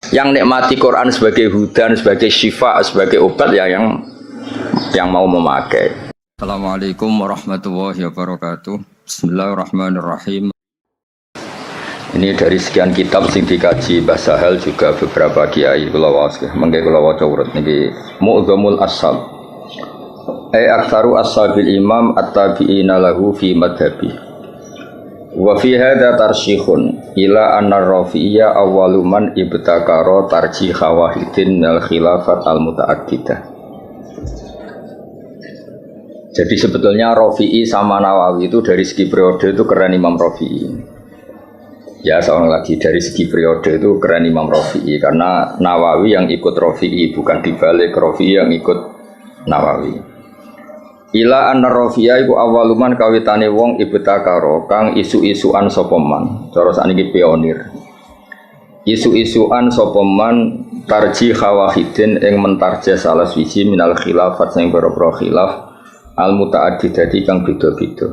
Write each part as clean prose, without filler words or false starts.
Yang nikmati Quran sebagai hudan, sebagai syifa, sebagai obat ya yang mau memakai. Assalamualaikum warahmatullahi wabarakatuh. Bismillahirrahmanirrahim. Ini dari sekian kitab sing dikaji Mbah Sahal juga beberapa kiai kula waos mengke kula waca urut niki Mu'dhamul Ashab. Aktsaru ashabil imam at-tabi'ina lahu fi madhabi. Wa fi hadza tarsyikhun ila anna ar-rafi'iyya awwalu man ibtakara tarjih wahidin al khilafat al-mutaaddidah. Jadi sebetulnya Rafi'i sama Nawawi itu dari segi periode itu keren Imam Rafi'i. Ya seorang lagi dari segi periode itu keren Imam Rafi'i karena Nawawi yang ikut Rafi'i bukan dibalik Rafi'i yang ikut Nawawi. Ila anna Rafi'a iku awaluman kawitane wong ibtakara kang isu-isuan sapa man. Cara sakniki pionir. Isu-isuan sapa man tarjih wahidin ing mentarjih salah siji minal khilafat sing boro-boro khilaf al mutaaddidati kang beda-beda.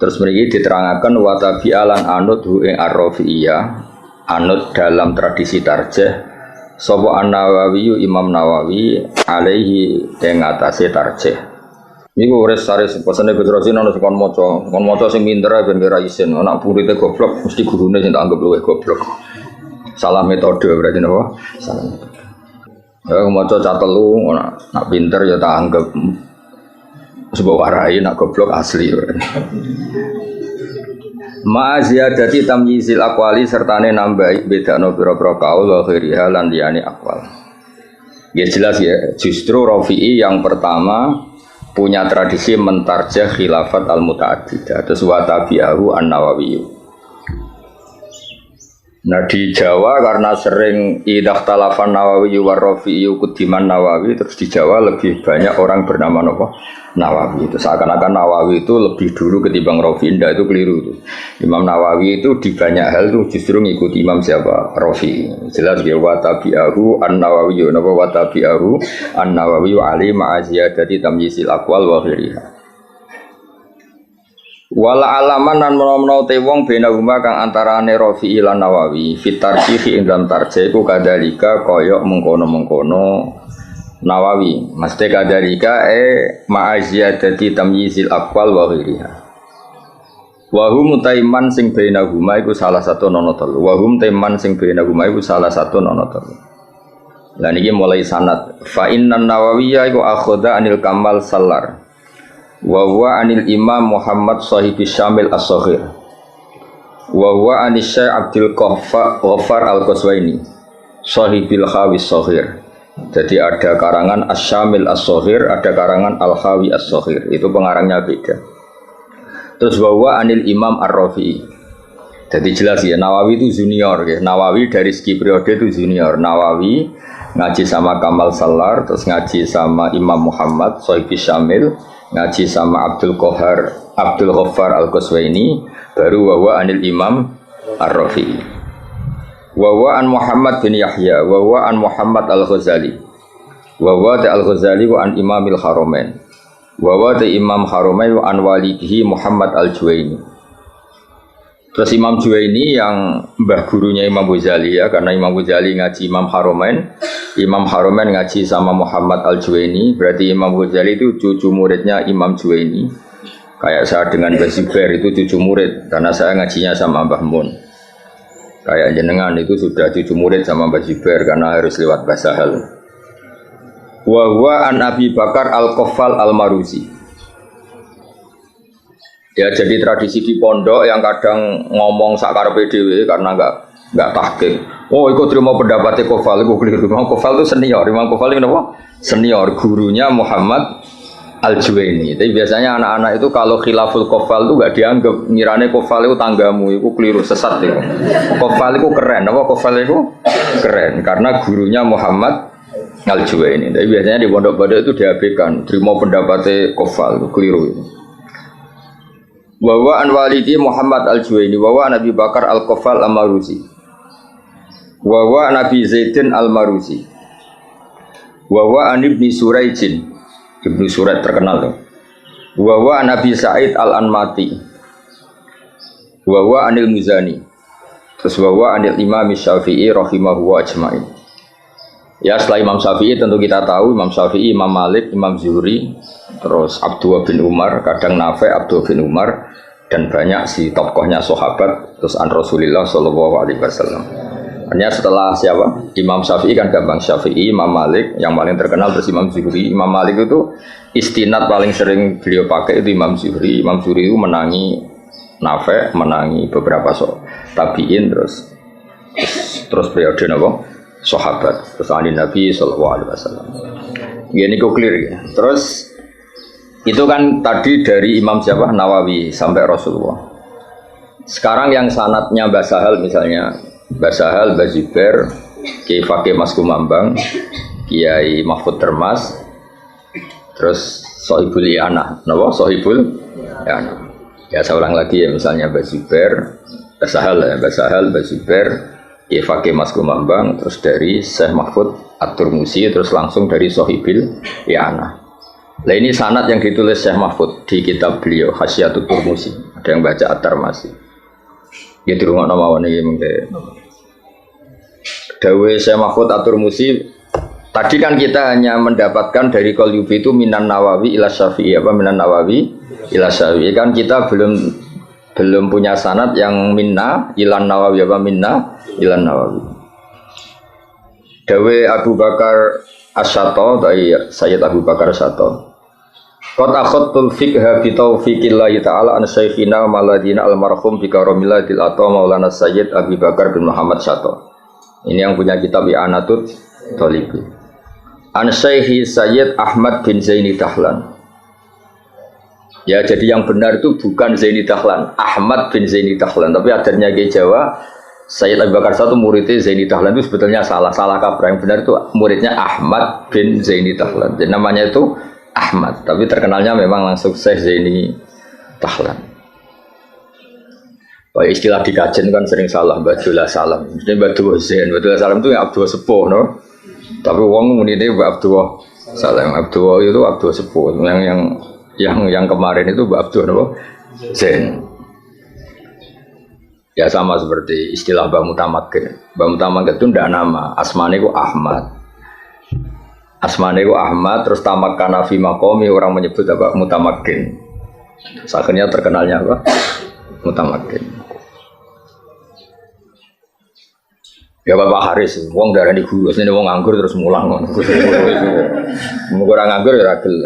Terus mriki diterangkan wa tabi'alan anut hu ing ar-Rafi'iyah anut dalam tradisi tarjih sapa An-Nawawi Imam Nawawi alaihi ing atase tarjih. Niku wis sare pesene Gus Rasin ana sing kon maca sing pinter ben ora isin, anak muridé goblok mesti gurune sing tak anggap luwih goblok. Salah metode berarti napa? Salah metode. Ya maca cah telu nak pinter ya tak anggap sebab warai nak goblok asli. Ma'aziyadati tamyizil aqwali sertane nambahi bedakno pira-pira kaul wa khiriha lan liyane aqwal. Ya jelas ya, justru Rafi'i yang pertama punya tradisi mentarjah khilafat al-mutaaddidah terus wa tabi'ahu an-Nawawi. Nah di Jawa karena sering idahtalafan Nawawi wa Rafi'i kudiman Nawawi terus di Jawa lebih banyak orang bernama Nawawi. Itu seakan-akan Nawawi itu lebih dulu ketimbang Rafi'i. Itu keliru itu. Imam Nawawi itu di banyak hal itu justru ngikuti Imam siapa? Rafi'i. Jelas ya wa tabi'ahu an-Nawawi wa tabi'ahu an-Nawawi ali ma'aziyadati tamyizil aqwal wa ghiriha. Wala alaman nan menawa te wong bena huma kang antarane Rafi'i lan Nawawi fitarjih ing dalam tarjih iku kadalika kaya mengkono-mengkono Nawawi mesti kadalika ma'aziyadati tamyizil aqwal wa ghiriha. Wa hum taiman sing bena huma iku salah satu nono telu. Wa hum taiman sing bena huma iku salah satu nono telu. Lah niki mulai sanad fa innan Nawawiyya iku akhadha anil Kamal Sallar wa huwa anil Imam Muhammad sahibi Syamil as-Saghir wa huwa anis Syekh Abdul Ghaffar al-Qaswaini sahibil Khawis as-Saghir. Jadi ada karangan Asy-Syamil as-Saghir, ada karangan Al-Khawi as-Saghir. Itu pengarangnya beda. Terus wa huwa anil Imam Ar-Rafi'i. Jadi jelas ya Nawawi itu junior ya. Nawawi dari segi periode itu junior. Nawawi ngaji sama Kamal Sallar, terus ngaji sama Imam Muhammad sahibi Syamil, ngaji sama Abdul Ghaffar al-Qaswaini, baru wawa anil Imam Ar-Rafi'i. Wawa an Muhammad bin Yahya, wawa an Muhammad al-Ghazali, wawa ta al-Ghazali wa an Imamil Haramain, wawa ta Imam Haramain wa an walidihi Muhammad al-Juwaini. Terus Imam Juwaini yang mbah gurunya Imam Ghazali ya, karena Imam Ghazali ngaji Imam Haramain, Imam Haramain ngaji sama Muhammad al-Juwaini, berarti Imam Ghazali itu cucu muridnya Imam Juwaini. Kayak saya dengan Mbah Zubair itu cucu murid, karena saya ngajinya sama Mbah Mun. Kayak jenengan itu sudah cucu murid sama Mbah Zubair, karena harus lewat Mbah Sahal. Wa huwa an Abi Bakar al-Qaffal al-Maruzi. Ya jadi tradisi di pondok yang kadang ngomong sakarepe dhewe karena enggak tahqiq. Oh, ikut terima pendapatnya Qaffal, itu keliru. Imam Qaffal itu senior. Imam Qaffal itu apa? Senior, gurunya Muhammad Al-Juwaini. Tapi biasanya anak-anak itu kalau khilaful Qaffal itu enggak dianggap, ngirane Qaffal itu tanggamu, itu keliru, sesat itu. Qaffal itu keren, apa Qaffal itu keren karena gurunya Muhammad Al-Juwaini. Tapi biasanya di pondok-pondok itu diabaikan, terima pendapatnya Qaffal, itu keliru itu. Wawa an walidi Muhammad al-Juwaini wawa Nabi Bakar al-Qaffal al-Maruzi wawa Nabi Zaidin al-Maruzi wawa an Ibni Suraijin Ibnu Suraid terkenal tuh wawa Nabi Sa'id al-Anmati wawa anil Muzani Terus bahwa anil Imam Syafi'i rahimahu wa ajmain. Ya setelah Imam Syafi'i tentu kita tahu Imam Syafi'i, Imam Malik, Imam Zuhri, terus Abdullah bin Umar, kadang Nafi' Abdullah bin Umar, dan banyak si tokohnya sahabat, terus an Rasulillah Shallallahu Alaihi Wasallam. Hanya setelah siapa? Imam Syafi'i kan gampang, Syafi'i, Imam Malik, yang paling terkenal terus Imam Zuhri. Imam Malik itu istinad paling sering beliau pakai itu Imam Zuhri. Imam Zuhri itu menangi Nafi', menangi beberapa tabi'in, terus periode apa? Sahabat, terus ahli Nabi Sallallahu Alaihi Wasallam. Ini kok clear ya. Terus itu kan tadi dari Imam siapa Nawawi sampai Rasulullah. Sekarang yang sanadnya Mbah Sahal misalnya, Mbah Sahal, Mbah Zubair, Kiai Fakih Mas Kumambang, Kiai Mahfud Termas, terus Sohibul I'anah, napa Sohibul I'anah. Ya saya ulang lagi ya, misalnya Mbah Zubair, Mbah Sahal ya, Mbah Sahal, Mbah Zubair, Kiai Fakih Mas Kumambang, terus dari Syekh Mahfud At-Turmusi, terus langsung dari Sohibil I'anah. Nah ini sanad yang ditulis Syekh Mahfud di kitab beliau Hasyiatul Turmusi. Ada yang baca At-Tarmasi. Ya di rumah nama ini mungkin. Dawe Syekh Mahfud At-Turmusi. Tadi kan kita hanya mendapatkan dari Qalyubi itu minan Nawawi ila Syafi'i, apa minan Nawawi ila Syafi'i, kan kita belum punya sanad yang minna ilan Nawawi, apa minna ilan Nawawi. Dawe Abu Bakar Asyato dari Sayyid Abu Bakar Asyato. Qad akhadtul fiqha bi taufiqillahi ta'ala an syekhina maladina almarhum bi karamillatil ata Maulana Sayyid Abu Bakar bin Muhammad Syato. Ini yang punya kitab I'anatut Thalibi. An Syekhi Sayyid Ahmad bin Zaini Dahlan. Ya, jadi yang benar itu bukan Zaini Dahlan, Ahmad bin Zaini Dahlan. Tapi adarnya ke Jawa, Sayyid Abu Bakar satu muridnya Zaini Dahlan itu sebetulnya salah kaprah. Yang benar itu muridnya Ahmad bin Zaini Dahlan. Jadi namanya itu Ahmad, tapi terkenalnya memang langsung Syekh Zaini Dahlan. Oh, istilah di kajen kan sering salah, Badullah Salam. Ini Badullah Zain, Badullah Salam itu yang Abdullah Sepuh, no? Tapi wong ini Abdullah Salam, Abdullah itu Abdullah Sepuh, yang kemarin itu Mbak Abdul Zain. Ya sama seperti istilah Mbak Mutamakin. Mbak Mutamakin itu tidak nama, asmane itu Ahmad. Asmane itu Ahmad, terus tamak kanafi makomi, orang menyebut apa Mutamakin. Akhirnya terkenalnya apa? Mutamakin. Ya Bapak Haris, wong darah di guru, ini wong nganggur terus mulang. Mau orang nganggur ya ragil.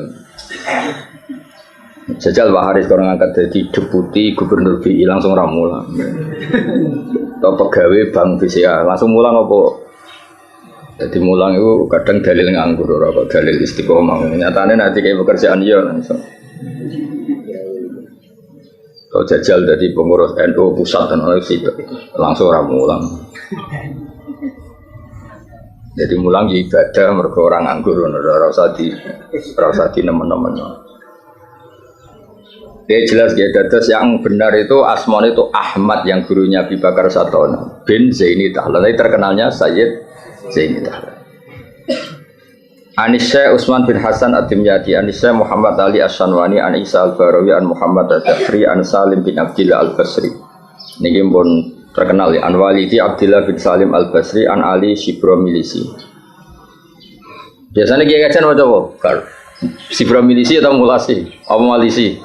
Sejal Pak Haris kalau ngangkat jadi deputi gubernur BI langsung ramulan. Atau pegawai bank BCA langsung mulang apa? Jadi mulang itu kadang dalil nganggur atau dalil istiqomah. Nyatanya nanti kayak pekerjaan dia langsung. Kalau jajal dari pengurus NU pusat dan oleh situ langsung ramulan. Jadi mulang di ibadah mereka orang nganggur, rasa di nemen-nemen. Dia jelas dia terus yang benar itu asmane itu Ahmad yang gurunya Abu Bakar Satono bin Zaini Dahlan. Tapi terkenalnya Sayyid Zaini Dahlan. Anisya Utsman bin Hasan Ad-Dimyati, Anisya Muhammad Ali Asy-Syanwani, An Isa Al-Barawi, An Muhammad Al-Jafri, An Salim bin Abdillah Al-Basri. Niki pun terkenal ya, An Walidi Abdillah bin Salim Al-Basri, An Ali Shibromilisi. Biasanya kiai kajian macam apa? Shibromilisi atau Mulasi? Apa Malisi?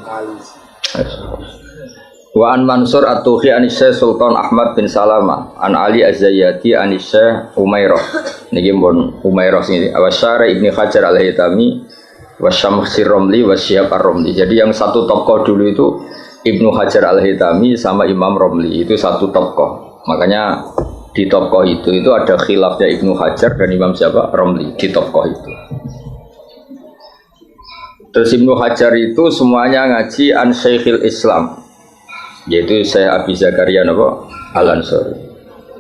Wa an Mansur At-Tuhi an Syekh Sultan Ahmad bin Salama an Ali Az-Zayyati an Syekh Umairah. Niki pun Umairah sini. Awasyara Ibnu Hajar Al-Haytami wa Syamsir Romli wa Syihab Ar-Romli. Jadi yang satu tokoh dulu itu Ibnu Hajar Al-Haytami sama Imam Romli, itu satu tokoh. Makanya di tokoh itu ada khilafnya Ibnu Hajar dan Imam siapa? Romli di tokoh itu. Terus Ibnu Hajar itu semuanya ngaji an Syekhil Islam, yaitu Syekh Abi Zakaria Al-Ansori.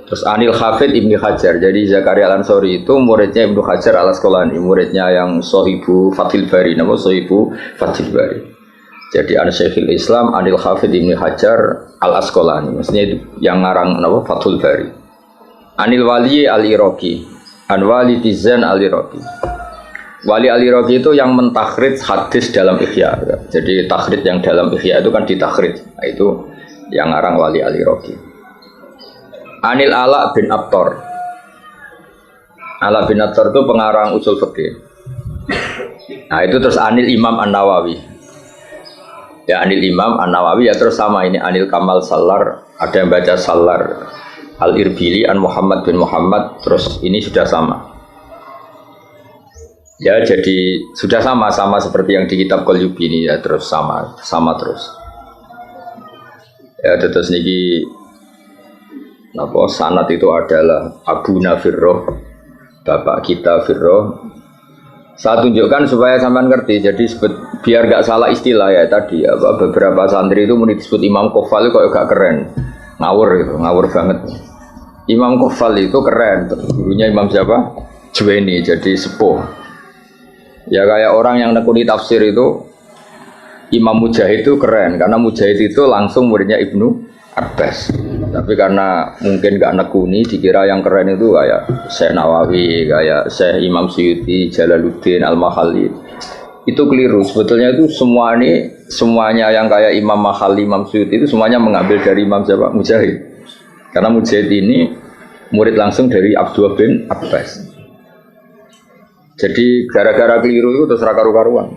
Terus Anil Hafidh Ibnu Hajar. Jadi Zakaria Al-Ansori itu muridnya Ibnu Hajar Al-Asqalani, muridnya yang Sohibu Fathil Bari, Sohibu Fathil Bari. Jadi an Syekhil Islam Anil Hafidh Ibnu Hajar Al-Asqalani, maksudnya itu yang ngarang Fathul Bari. Anil Wali Al-Iraqi, An Wali Tizan Al-Iraqi. Wali Al-Iraqi itu yang mentakhrij hadis dalam Ihya. Jadi takhrij yang dalam Ihya itu kan ditakhrij. Nah, itu yang ngarang Wali Al-Iraqi. Anil Ala bin Abtor. Ala bin Abtor itu pengarang usul fikih. Nah itu terus Anil Imam An-Nawawi. Ya Anil Imam An-Nawawi ya terus sama ini Anil Kamal Salar, ada yang baca Salar Al-Irbili An Muhammad bin Muhammad, terus ini sudah sama. Ya jadi sudah sama seperti yang di kitab Qalyubi ini ya terus sama terus. Ya terus niki napa sanad itu adalah Abu Nafirroh, bapak kita Firroh. Saya tunjukkan supaya sampean ngerti. Jadi biar gak salah istilah ya tadi apa beberapa santri itu mau disebut Imam Kofal itu kok gak keren. Ngawur banget. Imam Kofal itu keren. Gurunya Imam siapa? Juwaini, jadi sepuh. Ya kayak orang yang nekuni tafsir itu Imam Mujahid itu keren karena Mujahid itu langsung muridnya Ibnu Abbas. Tapi karena mungkin gak nekuni dikira yang keren itu kayak Syekh Nawawi, kayak Syekh Imam Suyuti, Jalaluddin Al-Mahalli. Itu keliru. Sebetulnya itu semuanya yang kayak Imam Mahalli, Imam Suyuti itu semuanya mengambil dari Imam siapa? Mujahid. Karena Mujahid ini murid langsung dari Abdullah bin Abbas. Jadi gara-gara keliru itu terus karu-karuan.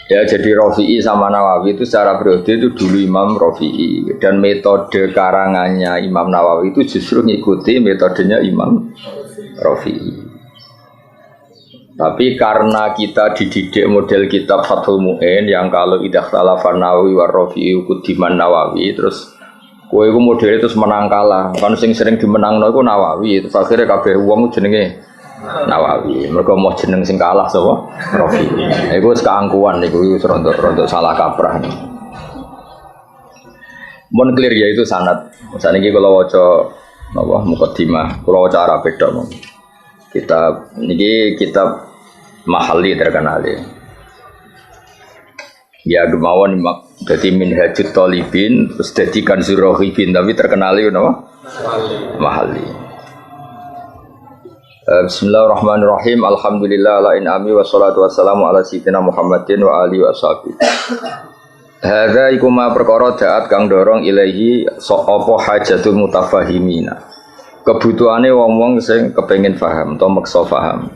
Ya jadi Rafi'i sama Nawawi itu secara periode itu dulu Imam Rafi'i dan metode karangannya Imam Nawawi itu justru ngikuti metodenya Imam Rafi'i. Tapi karena kita dididik model kitab Fathul Mu'in yang kalau idah talafan Nawawi wa Rafi'i kudiman Nawawi terus kowe iku model itu menang kalah. Kan sing sering dimenangno iku Nawawi, terus akhirnya kabeh wong jenenge Nawawi, mereka mau jeneng sing kalah sapa? Rafi. Iku wis keangkuhan niku wis rontok salah kaprah. Mun clear ya itu sanad. Saniki kula waca napa mukadimah, kula waca Arab tok. Kitab niki kitab Mahalli terkenal ya. Ya gemawon dadi Minhajut Thalibin terus dadi Kanzur Raghibin tapi terkenal yo napa? Mahalli. Bismillahirrahmanirrahim. Alhamdulillah ala in'ami wassalatu wassalamu ala sayyidina Muhammadin wa alihi washabihi. Hadza iku ma perkara daat kang dorong ilahi apa hajatul mutafahimina. Kebutuhane wong-wong sing kepengin paham atau maksa paham.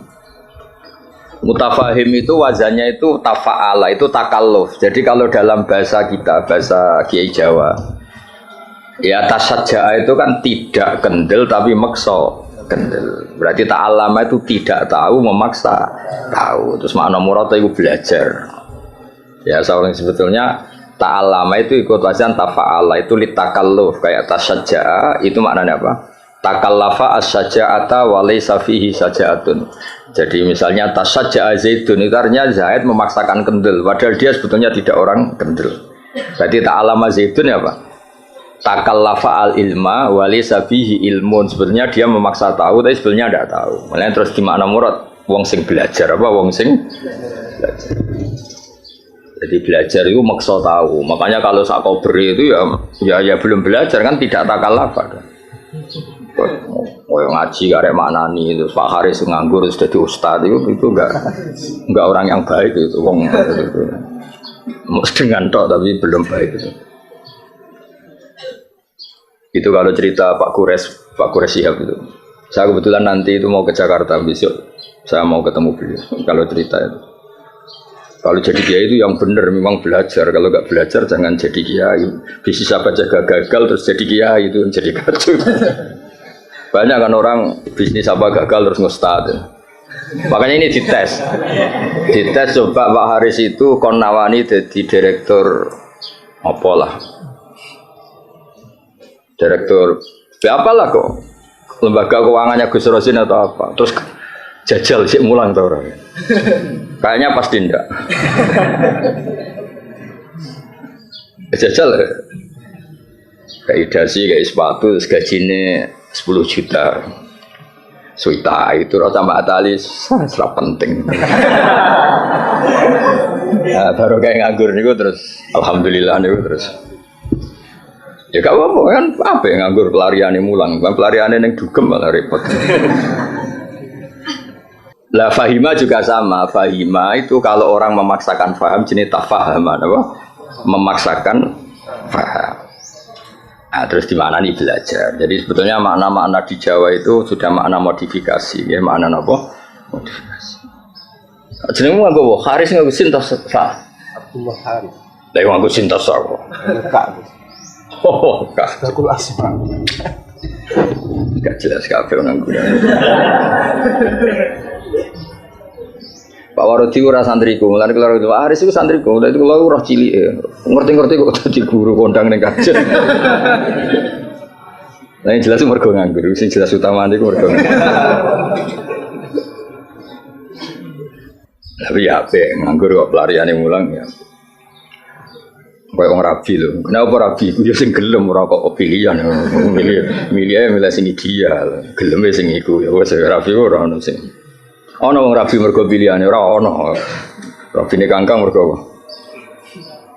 Mutafahim itu wazannya itu tafa'ala, itu takalluf. Jadi kalau dalam bahasa kita, bahasa Kiai Jawa, ya tasajja'a itu kan tidak kendel tapi maksa kendel. Berarti ta'allama itu tidak tahu memaksa tahu. Terus makna murad itu belajar. Ya seorang sebetulnya ta'allama itu ikut wazan tafa'ala itu litakalluf kayak tasajja'a itu maknanya apa? Takallafa as-saja'ata wa laysa fihi saja'atun. Jadi misalnya tasajja'a Zaidun itu artinya Zaid memaksakan kendel padahal dia sebetulnya tidak orang kendel. Berarti ta'allama Zaidun ya apa? Takallafa al-ilma wa laysa fihi ilmun. Sebenarnya dia memaksa tahu tapi sebenarnya tidak tahu. Makanya terus di makna murad wong sing belajar apa wong sing belajar. Jadi belajar itu maksa tahu. Makanya kalau sak beri itu ya belum belajar kan tidak takallafa kan. Oh ngaji karek maknani itu Pak Haris nganggur terus jadi ustaz itu enggak orang yang baik itu wong itu. Dengan tok tapi belum baik itu. Itu kalau cerita Pak Kures Shihab itu. Saya kebetulan nanti itu mau ke Jakarta besok. Saya mau ketemu beliau. Kalau cerita itu. Kalau jadi kiai itu yang benar memang belajar. Kalau nggak belajar jangan jadi kiai. Bisnis apa jaga gagal terus jadi kiai itu jadi kacau. Banyak kan orang bisnis apa gagal terus ngustad. Makanya ini dites. Dites coba Pak Haris itu Konawani jadi direktur apalah. Direktur apalah kok lembaga keuangannya Gus Rosin atau apa terus jajal sih mulang tau orang kayaknya pasti enggak jajal kayak dasi kayak sepatu gajinya 10 juta suita itu rasa Mbak Atali sangat penting. Nah, baru kayak nganggur nih terus alhamdulillah nih terus ya gak apa-apa kan apa yang nganggur pelariannya mulang pelariannya yang dugem malah repot. Lah fahima juga sama. Fahima itu kalau orang memaksakan faham jenis tafahaman apa? Memaksakan faham. Nah, terus di mana nih belajar. Jadi sebetulnya makna-makna di Jawa itu sudah makna modifikasi, ya makna apa? Modifikasi. Jenengmu nganggo Haris nganggo sintas sa. Abdullah Haris. Lah nganggo sintas sa kok. Kak. Oh, kak. Aku asma. Gak jelas kabeh nganggo. Pak Warodi ora santriku, mulane kula itu Aris iku santriku, lha itu kula ora cilik. Ngerti-ngerti kok dadi guru kondang ning kajen. Lah yang jelas mergo nganggur, sing jelas utamane iku mergo nganggur. Tapi ya ape nganggur kok pelariane mulang ya. Kayak wong rabi lho. Kenapa rabi? Ku yo sing gelem ora kok pilihan. Milih sing ideal. Geleme sing iku ya wis rabi ora ono sing. Ono wong rabi mergo pilihane ora ono. Rabine kangkang mergo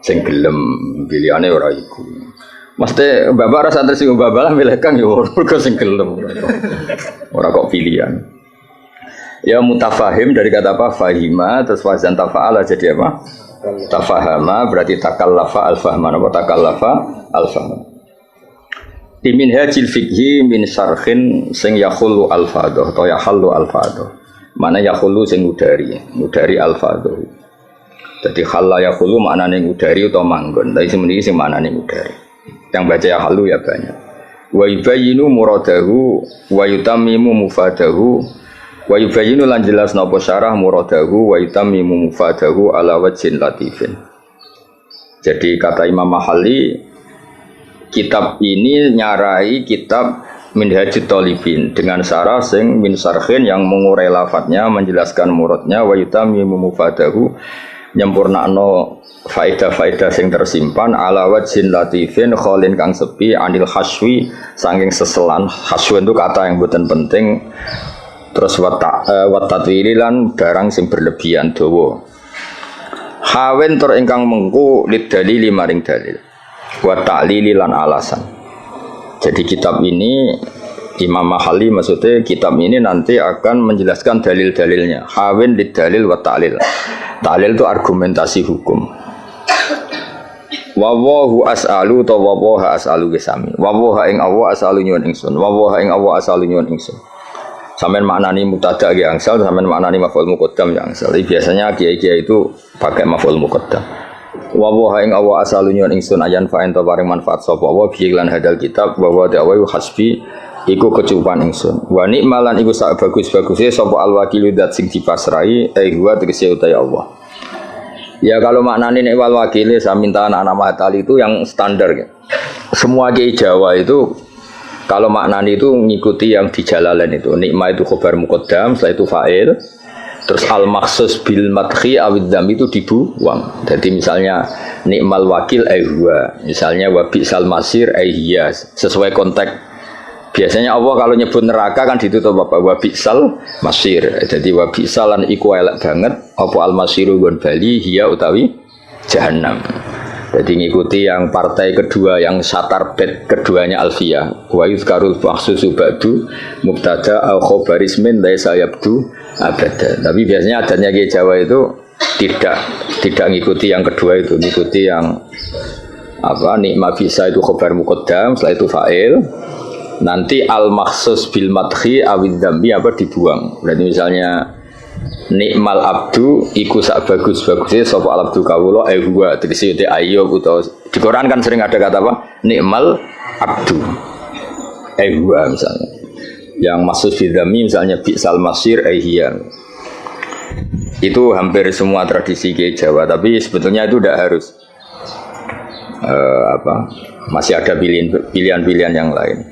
sing gelem pilihane ora iku. Mesti bapak ora santri sing babalah milih kang yo mergo sing gelem. Ora kok pilihan. Ya mutafahim dari kata apa? Fahima terus wazan tafa'ala jadi apa? Tafahama berarti takallafa al-fahma. Apa takallafa al-fahma? Imin hajil fikhi min syarhin sing yakhulu al-fadhah atau yahallu al-fadhah. Mana yakhulu sing ngudari al-fadhah. Jadi khalla yakhulu maknane ngudari atau manggon. Tapi sebenarnya sing maknane ngudari. Yang baca yahallu ya banyak. Wa yubayyinu muradahu wa yutammimu mufadahu wa yubayyinu lan jelas napa syarah muradahu wa yutammimu mufadahu ala wajhin latifin. Jadi kata Imam Mahalli kitab ini nyarai kitab Minhajut Thalibin dengan syarah sing min syarhin yang mengurai lafadznya, menjelaskan muradnya wa yutammimu mufadahu nyempurnakno faedah-faedah sing tersimpan ala wajhin latifin khalin kang sepi anil haswi saking seselan. Haswi itu kata yang bukan penting. Terus watatwili lan barang sing berlebihan dawa. Hawen tur ingkang mengku lidalili maring dalil. Wa ta'lili lan alasan. Jadi kitab ini Imam Mahalli maksudnya kitab ini nanti akan menjelaskan dalil-dalilnya. Hawen lidalil wa ta'lil. Ta'lil itu argumentasi hukum. Wawahu as'alu ta wawaha as'alu gesami. Wawaha ing Allah as'alu nyuwun ingsun. Wawaha ing Allah as'alu nyuwun ingsun. Sampeyan maknani mubtada ge angsal, sampeyan maknani maf'ul muqaddam ya angsal. Biasanya kiai-kiai itu pakai maf'ul muqaddam. Wa wa ing awa asalu nyuwun ingsun ayan fa ento paring manfaat sapa wa bi lan hadal kitab wa wa dawu hasbi iku kecukupan ingsun. Wa nikmalan iku sak bagus-baguse sapa al-wakilu dat sing dipasrai huwa tegese utai Allah. Ya kalau maknane nek wal wakile saya minta anak-anak Mahatali itu yang standar ya. Semua kiai Jawa itu kalau maknane itu ngikuti yang di Jalalain itu. Nikmah itu khabar muqaddam, setelah itu fa'il. Terus al-maksus bil madhi awid dzam itu dibuang. Jadi misalnya nikmal wakil huwa, misalnya wa bi'sal masir hiya, sesuai konteks. Biasanya Allah kalau nyebut neraka kan ditutup apa? Wa bi'sal masir. Jadi wa bi'salan iku elek banget apa al-masiru gon bali hiya utawi jahannam. Jadi ngikuti yang partai kedua yang satar bed keduanya Alfiyah. Wa yuzkarul maksusu ba'du mubtada au khabaris min laisa yabdu abada. Tapi biasanya adanya di Jawa itu tidak ngikuti yang kedua itu, ngikuti yang apa nikma bisa itu khabar muqaddam, setelah itu fa'il. Nanti al maksus bil madhi awid dzambi apa dibuang. Berarti misalnya nikmal abdu iku sak bagus-bagusnya sapa al abdu kawula huwa tegese te ayyub utawa di Quran kan sering ada kata apa nikmal abdu huwa misalnya yang maksud bidami misalnya bi'sal masir hiya. Itu hampir semua tradisi ke Jawa tapi sebetulnya itu tidak harus masih ada pilihan-pilihan yang lain.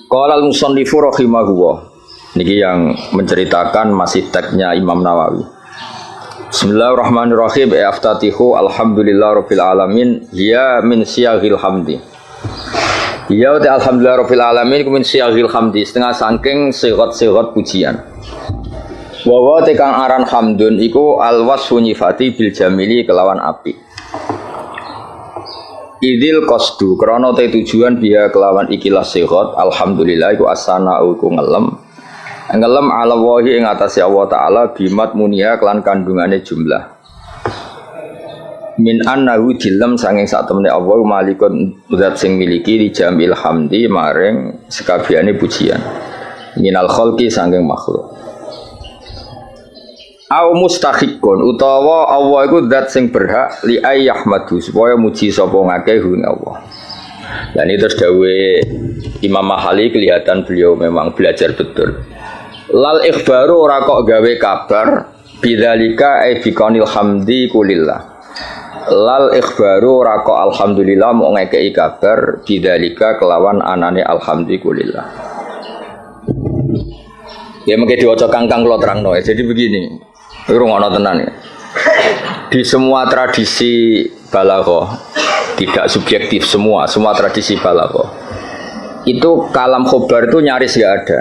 Qala al-musannifu rahimahullah. Niki yang menceritakan masih teksnya Imam Nawawi. Bismillahirrahmanirrahim. Aftatihu alhamdulillahirabbil alamin. Ya min siyaghil hamdi. Ya wa alhamdulillahirabbil alamin min siyaghil hamdi. Setengah saking sigat-sigat pujian. Wa wa tekang aran hamdun iku alwasfu nyifati bil jamili kelawan api. Idil qasdu krana te tujuan biya kelawan ikilah sigat alhamdulillah iku as-sana'u ku ngelem ala wahi ing atase Allah taala bimat munia kelan kandungane jumlah min annahu dilem sanging sak temene Allah malikun zat sing miliki di jamil hamdi maring sekabehane pujian minal khalqi sanging makhluk au mustahiqun utawa Allah iku zat sing berhak li ayyahmadu supaya muji sapa ngakeh ing Allah. Dan ini terus dawe Imam Mahali kelihatan beliau memang belajar betul. Lal ikhbaru ora kok gawe kabar bidzalika ai biqanil hamdi kulillah. Lal ikhbaru ora kok alhamdulillah mau ngekei kabar bidzalika kelawan anane alhamdulillah. Ya mengke diwaca kangkang kula terangno. Jadi begini. Rungono tenan ya. Di semua tradisi balaghah tidak subjektif semua tradisi balaghah. Itu kalam khobar itu nyaris enggak ada.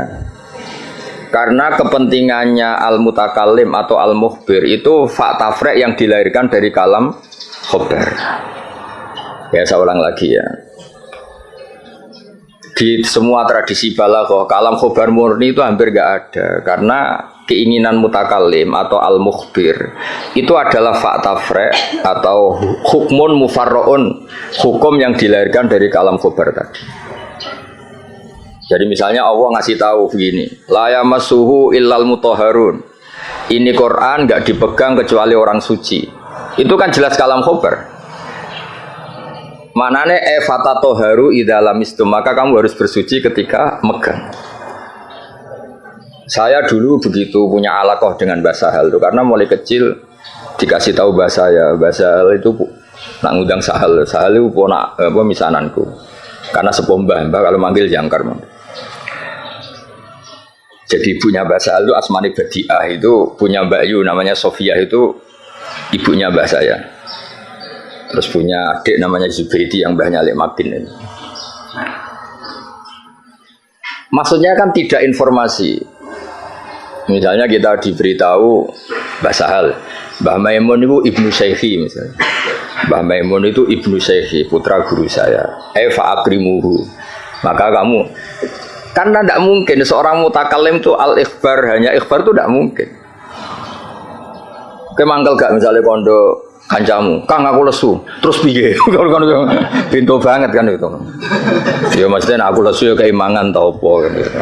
Karena kepentingannya al-mutakallim atau al-mukhbir itu fakta frek yang dilahirkan dari kalam khobar. Ya saya ulang lagi ya. Di semua tradisi balaghah kalam khobar murni itu hampir enggak ada karena keinginan mutakallim atau al-mukhbir itu adalah fakta frek atau hukmun mufarra'un, hukum yang dilahirkan dari kalam khobar tadi. Jadi misalnya Allah ngasih tahu begini, la yamassuhu illal mutahharun. Ini Quran enggak dipegang kecuali orang suci. Itu kan jelas kalam khobar. Manane fatatoharu idza lamistum, maka kamu harus bersuci ketika megang. Saya dulu begitu punya alaqah dengan Mbah Sahal itu karena mulai kecil dikasih tahu Mbah Sahal itu nak ngundang Sahal itu ponak misananku. Karena sepuh Mbah kalau manggil jangkar. Jadi ibunya Mbah Sahal itu Asmani Badiah itu punya Mbak Yu namanya Sofia itu ibunya Mbah saya. Terus punya adik namanya Zubaidi yang Mbahnya Lek Mabin ini. Maksudnya kan tidak informasi. Misalnya kita diberitahu Mbah Sahal, Mbah Maimun itu ibnu Syekhi misalnya. Mbah Maimun itu ibnu Syekhi, putra guru saya. Fa'akrimuhu. Maka kamu, karena tidak mungkin seorang mutakallim itu al-ikhbar, hanya ikhbar itu tidak mungkin. Kemangkel gak misalnya kondo kancamu, Kang aku lesu, terus piye? Pintu banget kan itu. Ya maksudnya aku lesu ya keimangan tau apa kan gitu.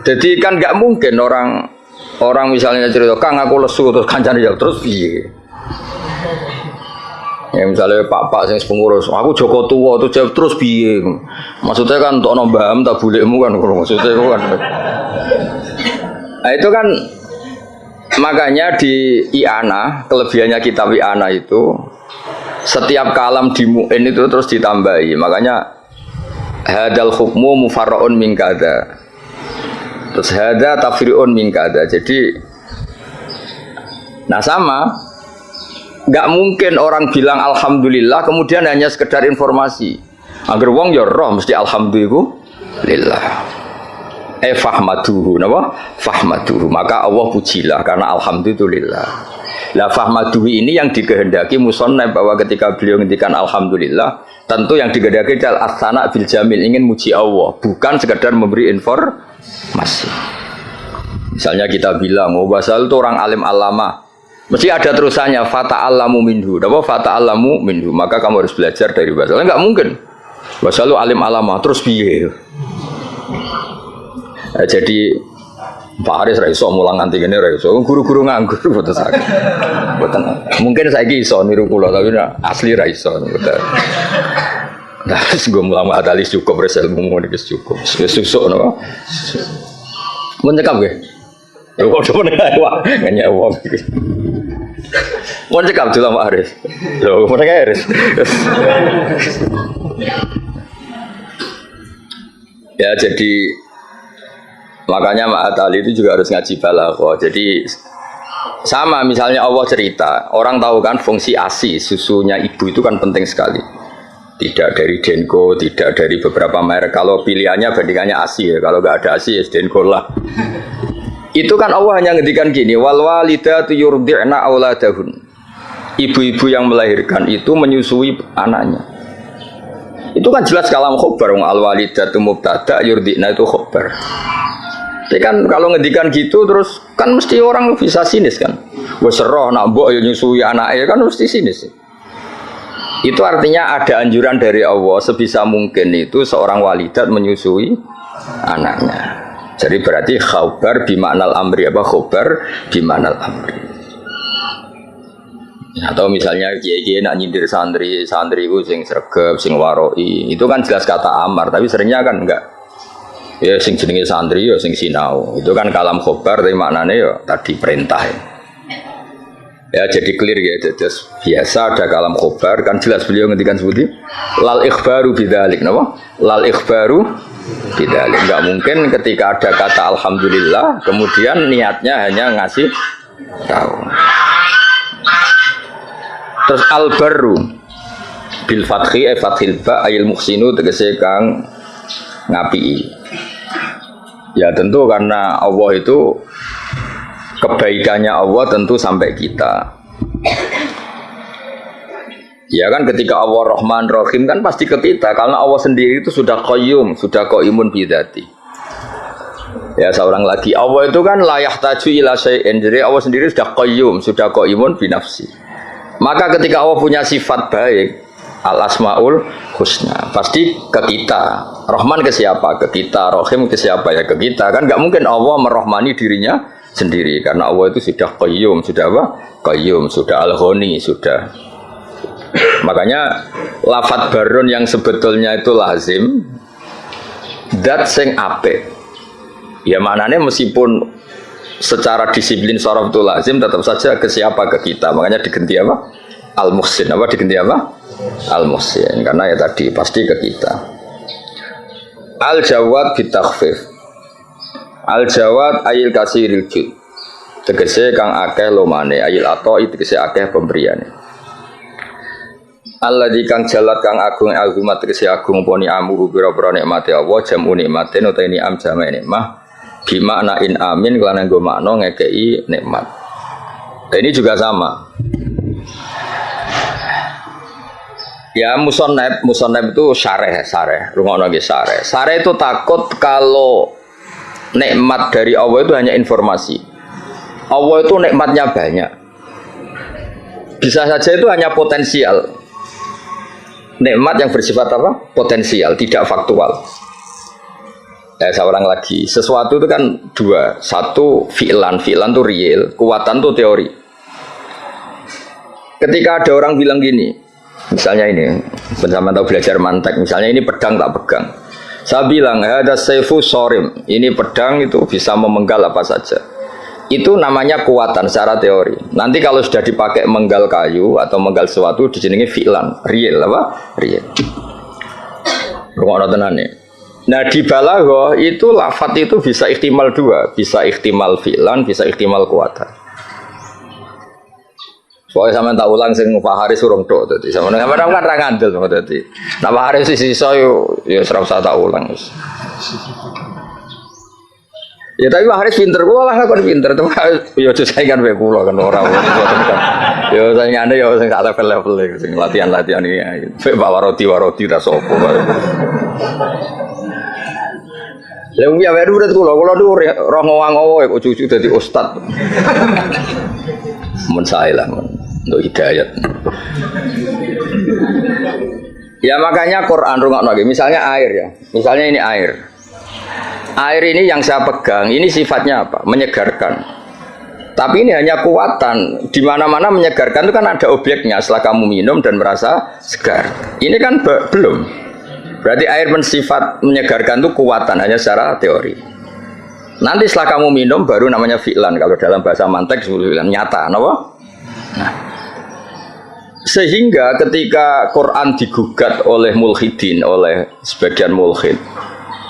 Jadi kan nggak mungkin orang misalnya cerita Kang aku lesu terus kancane jawab terus piye. Ya misalnya pak sing pengurus, aku Joko tua tuh jawab terus piye. Maksudnya kan untuk nombam tak bolehmu kan maksudnya itu kan. Nah itu kan makanya di I'anah kelebihannya kitab I'anah itu setiap kalam di mu'in itu terus ditambahi. Makanya hadal hukmu mufarra'un min kadza. Terus hada tafri'un min kada. Jadi nah sama enggak mungkin orang bilang alhamdulillah kemudian hanya sekedar informasi. Agar wong ya roh mesti alhamdulillah. Fahmaduhu napa? Fahmaduhu. Maka Allah pujilah karena alhamdulillah. Lah fahmaduhu ini yang dikehendaki musannaf bahwa ketika beliau ngendikan alhamdulillah tentu yang dikehendaki adalah as-sana bil jamil, ingin muji Allah, bukan sekedar memberi informasi. Misalnya kita bilang, oh Basal itu orang alim alama, mesti ada terusannya fata'allamu minhu. Apa fata'allamu minhu? Maka kamu harus belajar dari Basal. Enggak mungkin. Basal itu alim alama terus piye? Jadi Pak Aris raiso mulang nganti kene raiso. Guru-guru nganggur boten saged. Boten. Mungkin saiki iso niru kula tapi asli raiso boten. Nah, gue mulang adalis cukup resel ngomong iki cukup. Wis susuk napa? Mun cekap nggih. Lho kok coba nek wah nanya wong iki. Mun cekap dulu Pak Aris. Lho mun nek Aris. Ya jadi makanya Ma'at Ali itu juga harus ngaji balaghah. Jadi sama misalnya Allah cerita, orang tahu kan fungsi ASI, susunya ibu itu kan penting sekali. Tidak dari Denko, tidak dari beberapa merek. Kalau pilihannya bandingannya ASI ya, kalau nggak ada ASI ya Denko lah. Itu kan Allah hanya ngendikan gini, wal walidatu yurdi'na auladahun. Ibu-ibu yang melahirkan itu menyusui anaknya. Itu kan jelas kalam khobar, al walidatu mubtada yurdi'na itu khobar. Tapi kan kalau ngedikan gitu terus kan mesti orang bisa sinis kan. Wes roh nak mbok yo nyusui anake kan mesti sinis. Itu artinya ada anjuran dari Allah sebisa mungkin itu seorang walidat menyusui anaknya. Jadi berarti khabar bimaknal amri apa khabar bimaknal amri. Atau misalnya kiai-kiai nak nyindir santri itu sing sregep, sing waroi, itu kan jelas kata amar, tapi seringnya kan enggak. Ya sing jenenge santri ya sing sinau. Itu kan kalam khabar tapi maknanya ya tadi perintah. Ya jadi clear ya, terus biasa ada kalam khabar kan jelas beliau ngendikan seperti lal ikhbaru bidzalik, napa? Lal ikhbaru bidzalik. Enggak mungkin ketika ada kata alhamdulillah kemudian niatnya hanya ngasih tahu. Terus al-barru bil fathi fathil ba ayil muhsinu tegese kang ngapi. Ya tentu karena Allah itu kebaikannya Allah tentu sampai kita. Ya kan ketika Allah Rahman Rahim kan pasti ke kita karena Allah sendiri itu sudah qayyum, sudah qaimun bidzati. Ya seorang lagi Allah itu kan la yahtaju ila syai'in. Jadi Allah sendiri sudah qayyum, sudah qaimun bi nafsi. Maka ketika Allah punya sifat baik, al-asmaul husna, pasti ke kita. Rahman ke siapa? Ke kita. Rahim ke siapa? Ya ke kita. Kan nggak mungkin Allah merahmani dirinya sendiri karena Allah itu sudah qayyum, sudah apa? Qayyum, sudah al-ghani, sudah. Makanya lafadz barun yang sebetulnya itu lazim, dat sing apik. Ya maknanya meskipun secara disiplin sorof itu lazim, tetap saja ke siapa? Ke kita. Makanya diganti apa? Al-Muhsin. Apa diganti apa? Al-Muhsin. Karena ya tadi pasti ke kita. Al-Jawad bitakhfif. Al-Jawad ayil kasiril jud. Tegese kang akeh lomane, ayil atoi tegese akeh pemberiane. Alladzi kang jalat kang agung azumat tegese agung poni amuru pira-pira nikmate Allah jamu nikmatin utawa ini am jamae nikmah. Bimakna in amin kelana nggo makna ngekei nikmat. Dan ini juga sama. Ya musonab itu syareh. Rungokno nggih syareh. Syareh itu takut kalau nikmat dari Allah itu hanya informasi. Allah itu nikmatnya banyak. Bisa saja itu hanya potensial. Nikmat yang bersifat apa? Potensial, tidak faktual. Seorang lagi, sesuatu itu kan dua, satu fi'lan itu real, kuwatan itu teori. Ketika ada orang bilang gini, misalnya ini, bersama tahu belajar mantek, misalnya ini pedang tak pegang. Saya bilang, ada saifu sorim, ini pedang itu bisa memenggal apa saja. Itu namanya kuwatan secara teori. Nanti kalau sudah dipakai menggal kayu atau menggal sesuatu, dijenengi fi'lan, real apa? Real. Rumah tenan nih. Nah di balaghah itu lafadz itu bisa ihtimal dua, bisa ihtimal fi'lan, bisa ihtimal kuwatan. Soalnya sama tak ulang sing Pak Haris urung tok dadi. Sama kan ra ngandel dadi. Nah Pak Haris sisa yo ora usah tak ulang. Ya tapi Pak Haris pinter, kula lah kon pinter, tapi yo aja saingan wae kula kan ora. Yo saingane yo sing sak level-level sing latihan-latihan iki. Pak waroti ra sapa. Lah wong ya murid kula niku roh ngowang-ngowo kok cucu dadi ustad. Mun sae lah untuk hidayat. Ya makanya Quran rungokno nggih, misalnya air ya. Misalnya ini air. Air ini yang saya pegang, ini sifatnya apa? Menyegarkan. Tapi ini hanya kuatan. Di mana-mana menyegarkan itu kan ada objeknya. Setelah kamu minum dan merasa segar. Ini kan belum. Berarti air bersifat menyegarkan itu kuatan hanya secara teori. Nanti setelah kamu minum baru namanya fi'lan. Kalau dalam bahasa mantek fi'lan nyata, kenapa? Nah, sehingga ketika Quran digugat oleh mulhidin, oleh sebagian mulhid,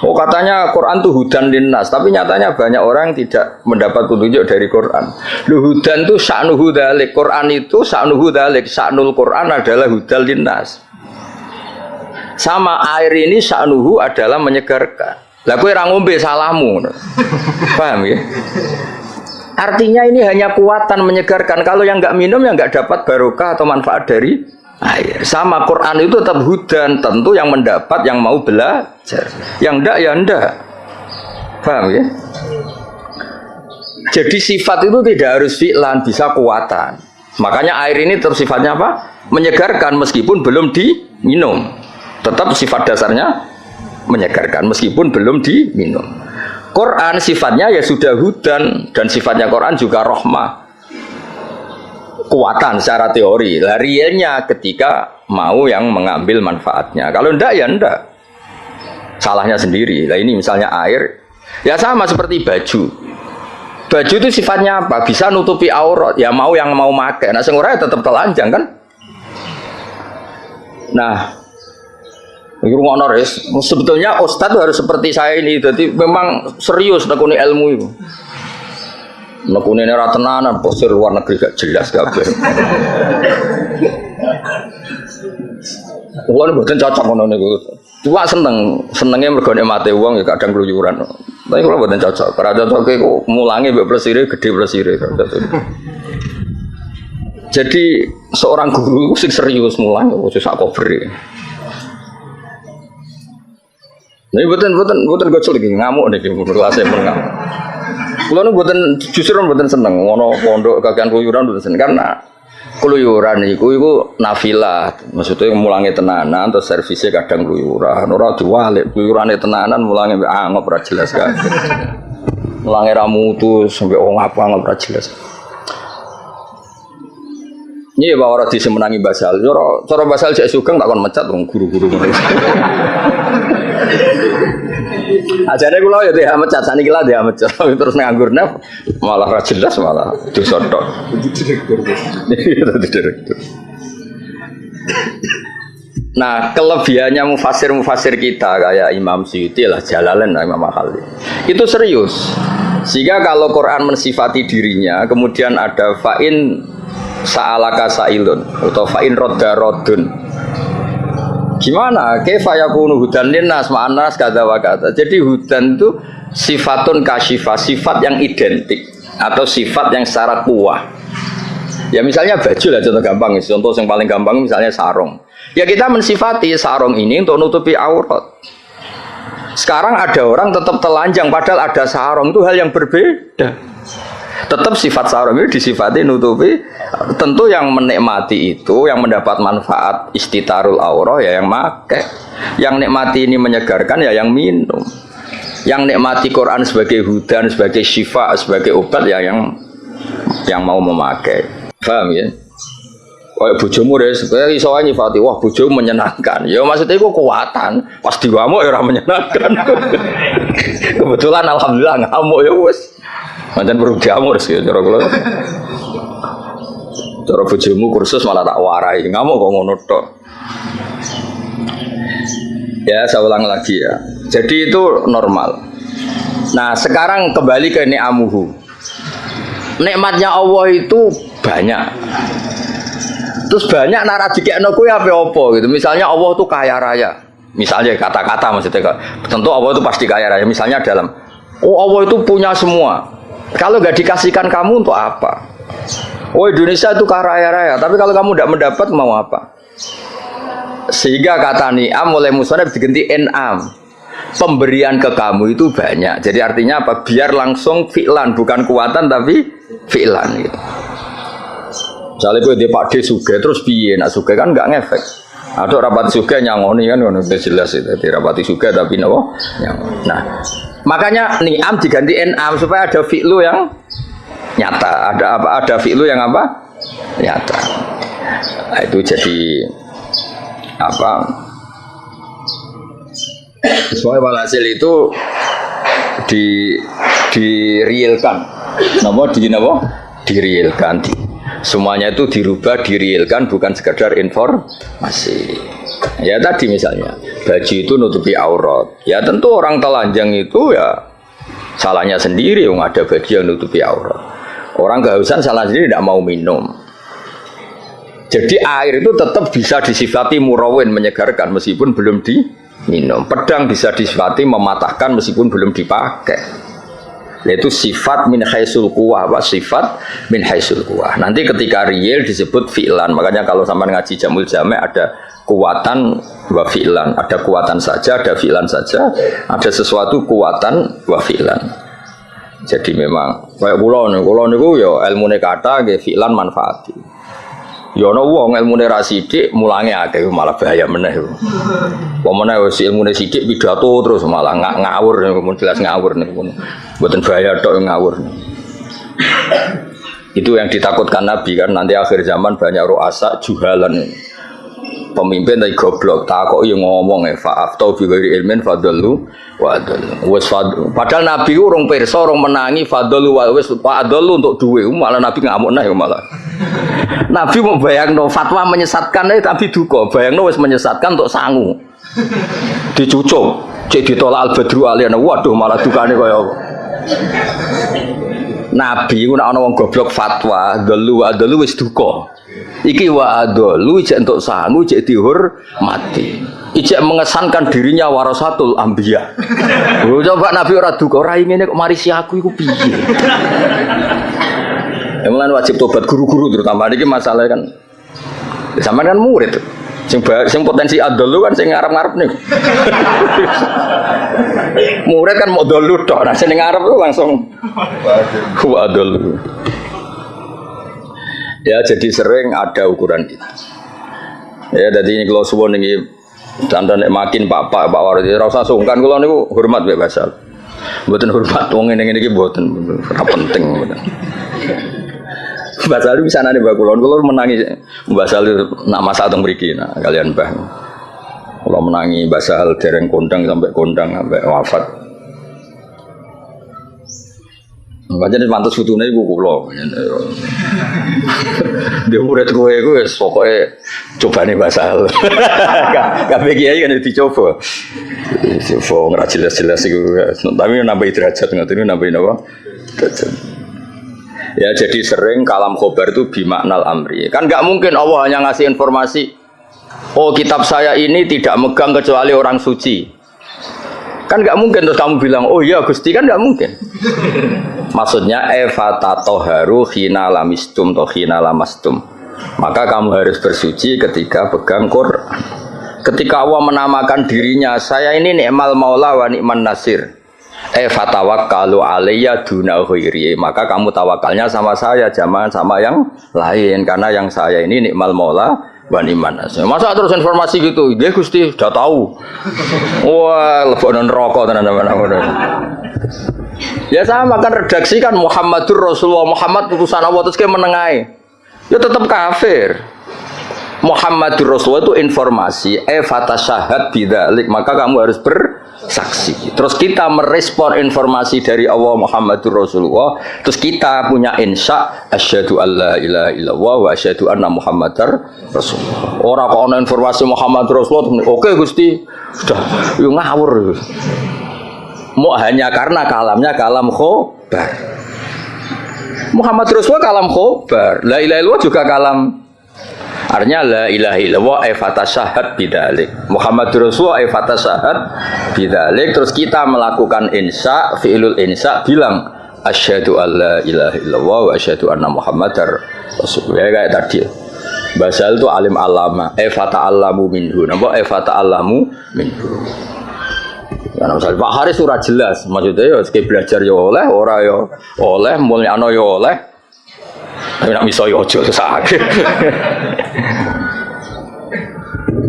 oh katanya Quran itu hudan linnas, tapi nyatanya banyak orang tidak mendapat petunjuk dari Quran. Hudan itu sya'nuhu dzalik, Quran itu sya'nuhu dzalik, sya'nul Quran adalah hudal linnas. Sama air ini sya'nuhu adalah menyegarkan. Lah kowe ra ngombe salahmu. Paham ya? Artinya ini hanya kuatan menyegarkan. Kalau yang enggak minum yang enggak dapat barokah atau manfaat dari air. Sama Quran itu tetap hudan, tentu yang mendapat yang mau belajar. Yang enggak ya enggak. Paham ya? Jadi sifat itu tidak harus fi'lan, bisa kuatan. Makanya air ini terus sifatnya apa? Menyegarkan meskipun belum diminum. Tetap sifat dasarnya menyegarkan meskipun belum diminum. Quran sifatnya ya sudah hudan, dan sifatnya Quran juga rahmah. Kuatan secara teori. Lah realnya ketika mau yang mengambil manfaatnya. Kalau ndak ya ndak. Salahnya sendiri. Lah ini misalnya air, ya sama seperti baju. Baju itu sifatnya apa? Bisa nutupi aurat. Ya mau yang mau pakai. Nah, sing ora ya tetap telanjang kan? Nah, ngono res. Sebetulnya ustaz itu harus seperti saya ini. Jadi memang serius nekuni ilmu itu. Nekuni ora tenanan, posir luar negeri gak jelas kabeh. Wong mboten cocok ngono niku. Cuma senenge mergo nikmate wong ya kadang keluyuran. Tapi kalau mboten cocok. Ora cocok kok mulange mbek plesire gede plesire. Jadi seorang guru sing serius mulang kok sak kober. Nih mboten gocol iki ngamuk niki kelas pun ngamuk. Kulo nu mboten justru mboten seneng ngono pondok kakean keluyuran mboten seneng karena keluyuran iku nafilah, maksudnya mulangi tenanan terus servisnya kadang keluyuran, ora diwalik keluyurane tenanan mulangi angop ora jelas kabeh. Mulangi ra mutu sampe wong apa angop ora jelas. Nggih Pak ora disemenangi basal. Cara basal cek sugeng tak kon mecat wong guru-guru ngono. Ajane kula ya dia mecat saniki lah dia mecat terus nganggur naf malah ra jelas malah dosa tok. Direktur. Nah, kelebihannya mufasir kita kayak Imam Suyuti lah Jalalain Imam Al-Khalil. Itu serius. Sehingga kalau Quran mensifati dirinya kemudian ada fa'in sa'alaka sa'ilun atau fa'in rodda rodun. Gimana? Kaifa yakunu hudan linnas ma'anas kadza wa kadza. Jadi hudan itu sifatun kasyifah, sifat yang identik atau sifat yang secara kuah. Ya misalnya baju lah contoh gampang, contoh yang paling gampang misalnya sarung. Ya kita mensifati sarung ini untuk nutupi aurat. Sekarang ada orang tetap telanjang padahal ada sarung, itu hal yang berbeda. Tetap sifat sarung ini disifati nutupi. Tentu yang menikmati itu, yang mendapat manfaat istitarul aurah ya yang pakai. Yang nikmati ini menyegarkan ya yang minum. Yang nikmati Quran sebagai hudan, sebagai syifa, sebagai obat ya yang mau memakai. Paham ya? Kayak bojomu deh, supaya iso ae nyifati, wah bojomu menyenangkan. Ya maksudnya itu kekuatan. Pas diwamuk ya ora menyenangkan. Kebetulan alhamdulillah ngamuk ya wis. Pancen perlu diamuk sih cara kula. Cara bojomu kursus malah tak warai, ngamuk kok ngono tok. Ya, saya ulang lagi ya. Jadi itu normal. Nah, sekarang kembali ke ni'amuhu. Nikmatnya Allah itu banyak. Terus banyak nara dikekno kuwi apa gitu. Misalnya Allah itu kaya raya. Misalnya kata-kata maksudnya. Tentu Allah itu pasti kaya raya. Misalnya dalam Allah itu punya semua. Kalau nggak dikasihkan kamu untuk apa? Oh Indonesia itu kaya raya. Tapi kalau kamu tidak mendapat mau apa? Sehingga kata ni'am oleh musonab diganti en'am. Pemberian ke kamu itu banyak. Jadi artinya apa? Biar langsung fi'lan, bukan kuatan tapi fi'lan gitu. Misalnya gue di Pak D suge terus piye, nak suge kan nggak ngefek. Ada rapat suge nyangoni kan, udah jelas itu. Di rapati suge tapi nopo nyangoni. Nah, makanya ni'am diganti en'am supaya ada fi'lu yang nyata. Ada apa? Ada fi'lu yang apa? Nyata. Nah, itu jadi apa? Soalnya walhasil itu direalkan. Direalkan. Semuanya itu dirubah, direalkan, bukan sekedar informasi. Ya tadi misalnya baju itu nutupi aurat. Ya tentu orang telanjang itu ya salahnya sendiri, yang ada baju yang nutupi aurat. Orang kehausan salah sendiri, tidak mau minum. Jadi air itu tetap bisa disifati murawin, menyegarkan meskipun belum diminum. Pedang bisa disifati mematahkan meskipun belum dipakai. Yaitu sifat min haisul quwah, sifat min haisul quwah. Nanti ketika real disebut fi'lan. Makanya kalau sampai ngaji Jamul Jami' ada kuatan wa fi'lan, ada kuatan saja, ada fi'lan saja, ada sesuatu kuatan wa fi'lan. Jadi memang kayak kula niku ya ilmune kata nggih fi'lan manfaati. Ya ana wong ilmune ra sithik mulange akeh malah bahaya meneh. Pemene wis ilmune sithik pidato terus malah ngawur mun jelas ngawur niku. Mboten bahaya tok ngawur. Itu yang ditakutkan Nabi kan nanti akhir zaman banyak ru'asa juhalan. Pemimpin tapi goblok takok yo ngomong fa'af tau bi ghairi ilmin fadallu wa adallu. Wis padahal Nabi urung pirsa urung menangi fadallu wa wis fa'adallu untuk duwe malah Nabi ngamuk nah malah. Nabi mau bayangno fatwa menyesatkan tapi duka bayangno wis menyesatkan untuk sangu. Dicucuk cek ditolak al-badru aliyana waduh malah dukane kaya apa. Nabi ku nek ana wong goblok fatwa dalu wa dalu wis duka. Iki wa adalu ijek entuk sangu ijek dihormati. Ijek mengesankan dirinya warasatul anbiya. Lho coba Nabi ora duka, ora ngene kok marisi aku iku piye. Emang wajib tobat guru-guru terutama iki masalah kan. Sampeyan kan murid. Sing potensi adalu kan sing ngarep-ngarep nih. Murid kan mau dolu tok, nah sing ngarep tuh langsung wa adalu. Ya jadi sering ada ukuran itu. Ya jadi ini kalau suwon ini dandan makin Pak Wardi rasa sungkan kalau niku hormat Mbak Basal. Mboten hormat wong ngene-ngene iki mboten penting mboten. Basal bisa nane Mbak kula menangi Basal nak masak teng mriki nah kalian Mbah. Kula menangi Basal dereng kondang sampai wafat. Pancen pantes futune iku kula. Dia murid kowe iku wis pokoke cobane Basal. Kabeh kiai kan dicoba. Coba ora jelas-jelas iku. Tapi nambah derajat ngoten nambah napa? Derajat. Ya jadi sering kalam khobar itu bimaknal amri. Kan enggak mungkin Allah hanya ngasih informasi. Oh kitab saya ini tidak megang kecuali orang suci. Kan enggak mungkin terus kamu bilang, oh iya Gusti kan enggak mungkin. Maksudnya efatatoharu khina lamistum atau khina lamastum. Maka kamu harus bersuci ketika pegang Quran. Ketika Allah menamakan dirinya, saya ini ni'mal maula wa ni'man nasir. Efatawakkalu alayya duna ghairi. Maka kamu tawakalnya sama saya, jangan sama yang lain. Karena yang saya ini ni'mal maula wa ni'man nasir. Masa terus informasi gitu? Dia Gusti sudah tahu. Wah, lebokno neraka tenan-tenan. Ya sama kan redaksi kan Muhammadur Rasulullah Muhammad utusan Allah terus ke menengai. Ya tetap kafir. Muhammadur Rasulullah itu informasi fatasyahat bidzalik maka kamu harus bersaksi. Terus kita merespon informasi dari Allah Muhammadur Rasulullah terus kita punya insya asyhadu alla ilaha illallah wa asyhadu anna Muhammadar Rasulullah. Ora kok ana informasi Muhammadur Rasulullah oke Gusti sudah yo ngawur. Mau hanya karena kalamnya kalam khobar. Muhammad Rasulullah kalam khobar. La ilaha illallah juga kalam. Artinya la ilaha illallah fatasyahat bidzalik. Muhammad Rasulullah fatasyahat bidzalik. Terus kita melakukan insya, fi'lul insya bilang asyhadu alla ilaha illallah wa asyhadu anna Muhammadar Rasulullah. Kayak tadi. Basal itu alim alama. Fata'allamu minhu. Napa fata'allamu minhu. Karena misalnya Pak Haris sudah jelas, maksudnya ya sekali belajar ya oleh, ora ya oleh, mulai ano ya oleh, tapi nak bisa ya ojo sakit.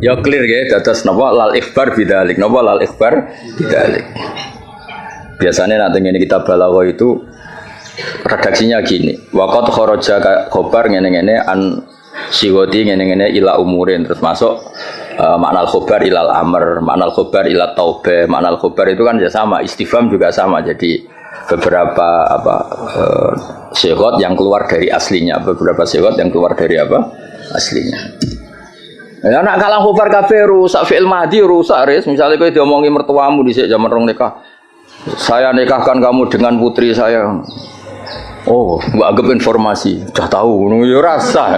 Ya clear ya, atas napa lal ikhbar bidalik, napa lal ikhbar bidalik. Biasanya nanti ini kita balaghah itu redaksinya gini, waqad kharaja khobar ngene-ngene an siwati ngene-ngene ila umurin terus masuk. Makna al-khobar ilal amr, makna al-khobar ilal taubah, makna al-khobar itu kan ya sama, istifham juga sama. Jadi beberapa syighot yang keluar dari aslinya, beberapa syighot yang keluar dari aslinya. Ya nak kalang khobar kabeh rusak fi'il madhi rusak ris. Misalnya kowe diomongi mertuamu dhisik zaman rong nikah. Saya nikahkan kamu dengan putri saya. Oh, mbak anggap informasi, sudah tahu, ya rasa.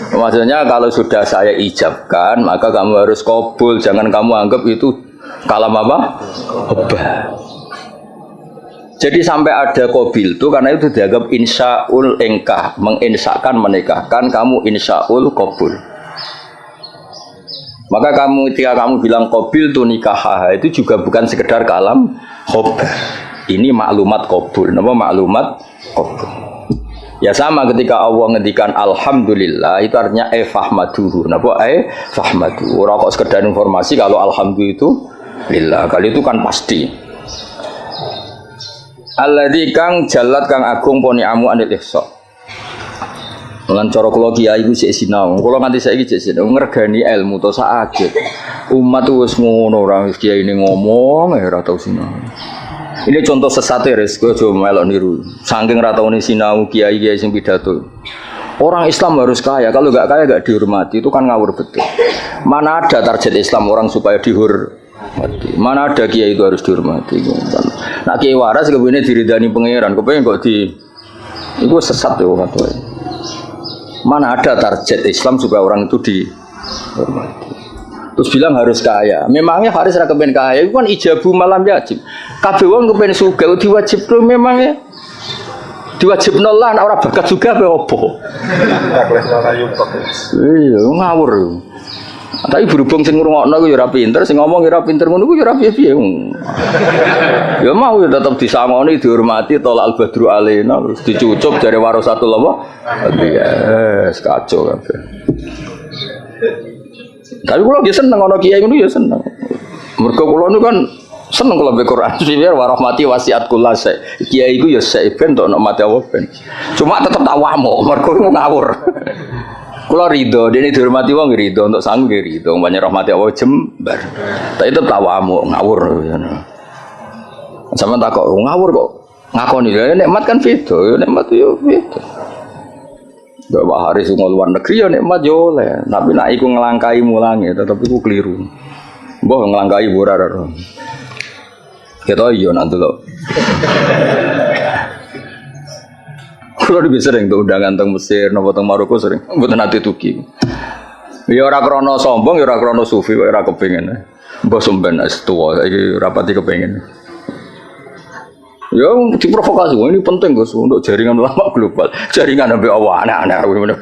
Maksudnya kalau sudah saya ijabkan maka kamu harus qabul, jangan kamu anggap itu kalam apa? Khobar. Jadi sampai ada qabil itu karena itu dianggap insyaul engkah, menginsyakan menikahkan, kamu insyaul qabul. Maka kamu ketika kamu bilang qabil tu nikah itu juga bukan sekedar kalam khobar. Ini maklumat qabul. Napa maklumat qabul? Ya sama ketika Allah ngendikan alhamdulillah itu artinya fahmaduhu. Napa fahmadu. Ora kok sekedar informasi kalau alhamdulillah itu lillah. Kali itu kan pasti. Alladzi kang jalat kang agung poni amu anil ihsa. Lan cara kula kiai iku sik sinau. Kula nganti saiki sik sinau ngregani ilmu to sakit. Umat wis ngono ora kiai ini ngomong ora tau sinau. Ini contoh sesate rezeki aja melok niru. Saking ra taune sinau kiai-kiai sing pidato. Orang Islam harus kaya, kalau enggak kaya enggak dihormati, itu kan ngawur betul. Mana ada target Islam orang supaya dihormati. Mana ada kiai itu harus dihormati. Nak kiai waras kebene diridani pangeran, kepengen kok di itu sesat yo katanya. Mana ada target Islam supaya orang itu dihormati. Terus bilang harus kaya. Memangnya Haris ra kepen kaya, itu kan ijabu malam yajib. Kabeh wong kepen sugih diwajibno memangnya diwajibno lah nek ora bakat juga apa opo. Iya, ngawur. Tapi berhubung sing ngrungokno ku ya ora pinter, sing ngomong ya ora pinter ngono ku ya ora piye-piye. Ya mau ya tetep disangoni, dihormati tolak al-badru alaina, terus dicucup dari warasatul apa? Iya, kacau kabeh. Tapi kula nggih seneng ana kiai ngono ya seneng. Mergo kula niku kan seneng kula baca Quran. Biar warahmati wasiat kula sek. Kiai iku ya sek ben tok nek mati Allah ben. Cuma tetep tak wamuk mergo ngawur. Kula rido, dene dihormati wong rido untuk sang rido, banyak rahmati Allah jembar. Tapi tetep tak wamuk ngawur ngono. Sama tak kok ngawur kok ngakoni lha nikmat kan beda, nikmat yo beda. Bapak Haris ngol luar negeri ya nikmat yo oleh, tapi nek iku nglangkai mulange tetep iku keliru. Mbah nglangkai ora ora. Kita yo nak delok. Kulo lebih sering tuh undangan teng Mesir, napa teng Maroko sering. Mboten ate tuki. Ya ora krana sombong, ya ora krana sufi, kok ora kepengin. Mbah sampean wis tuwa, saiki rapati kepengin. Ya diprovokasi, ini penting Gus untuk jaringan ulama global. Jaringan sampai Allah aneh-aneh bener.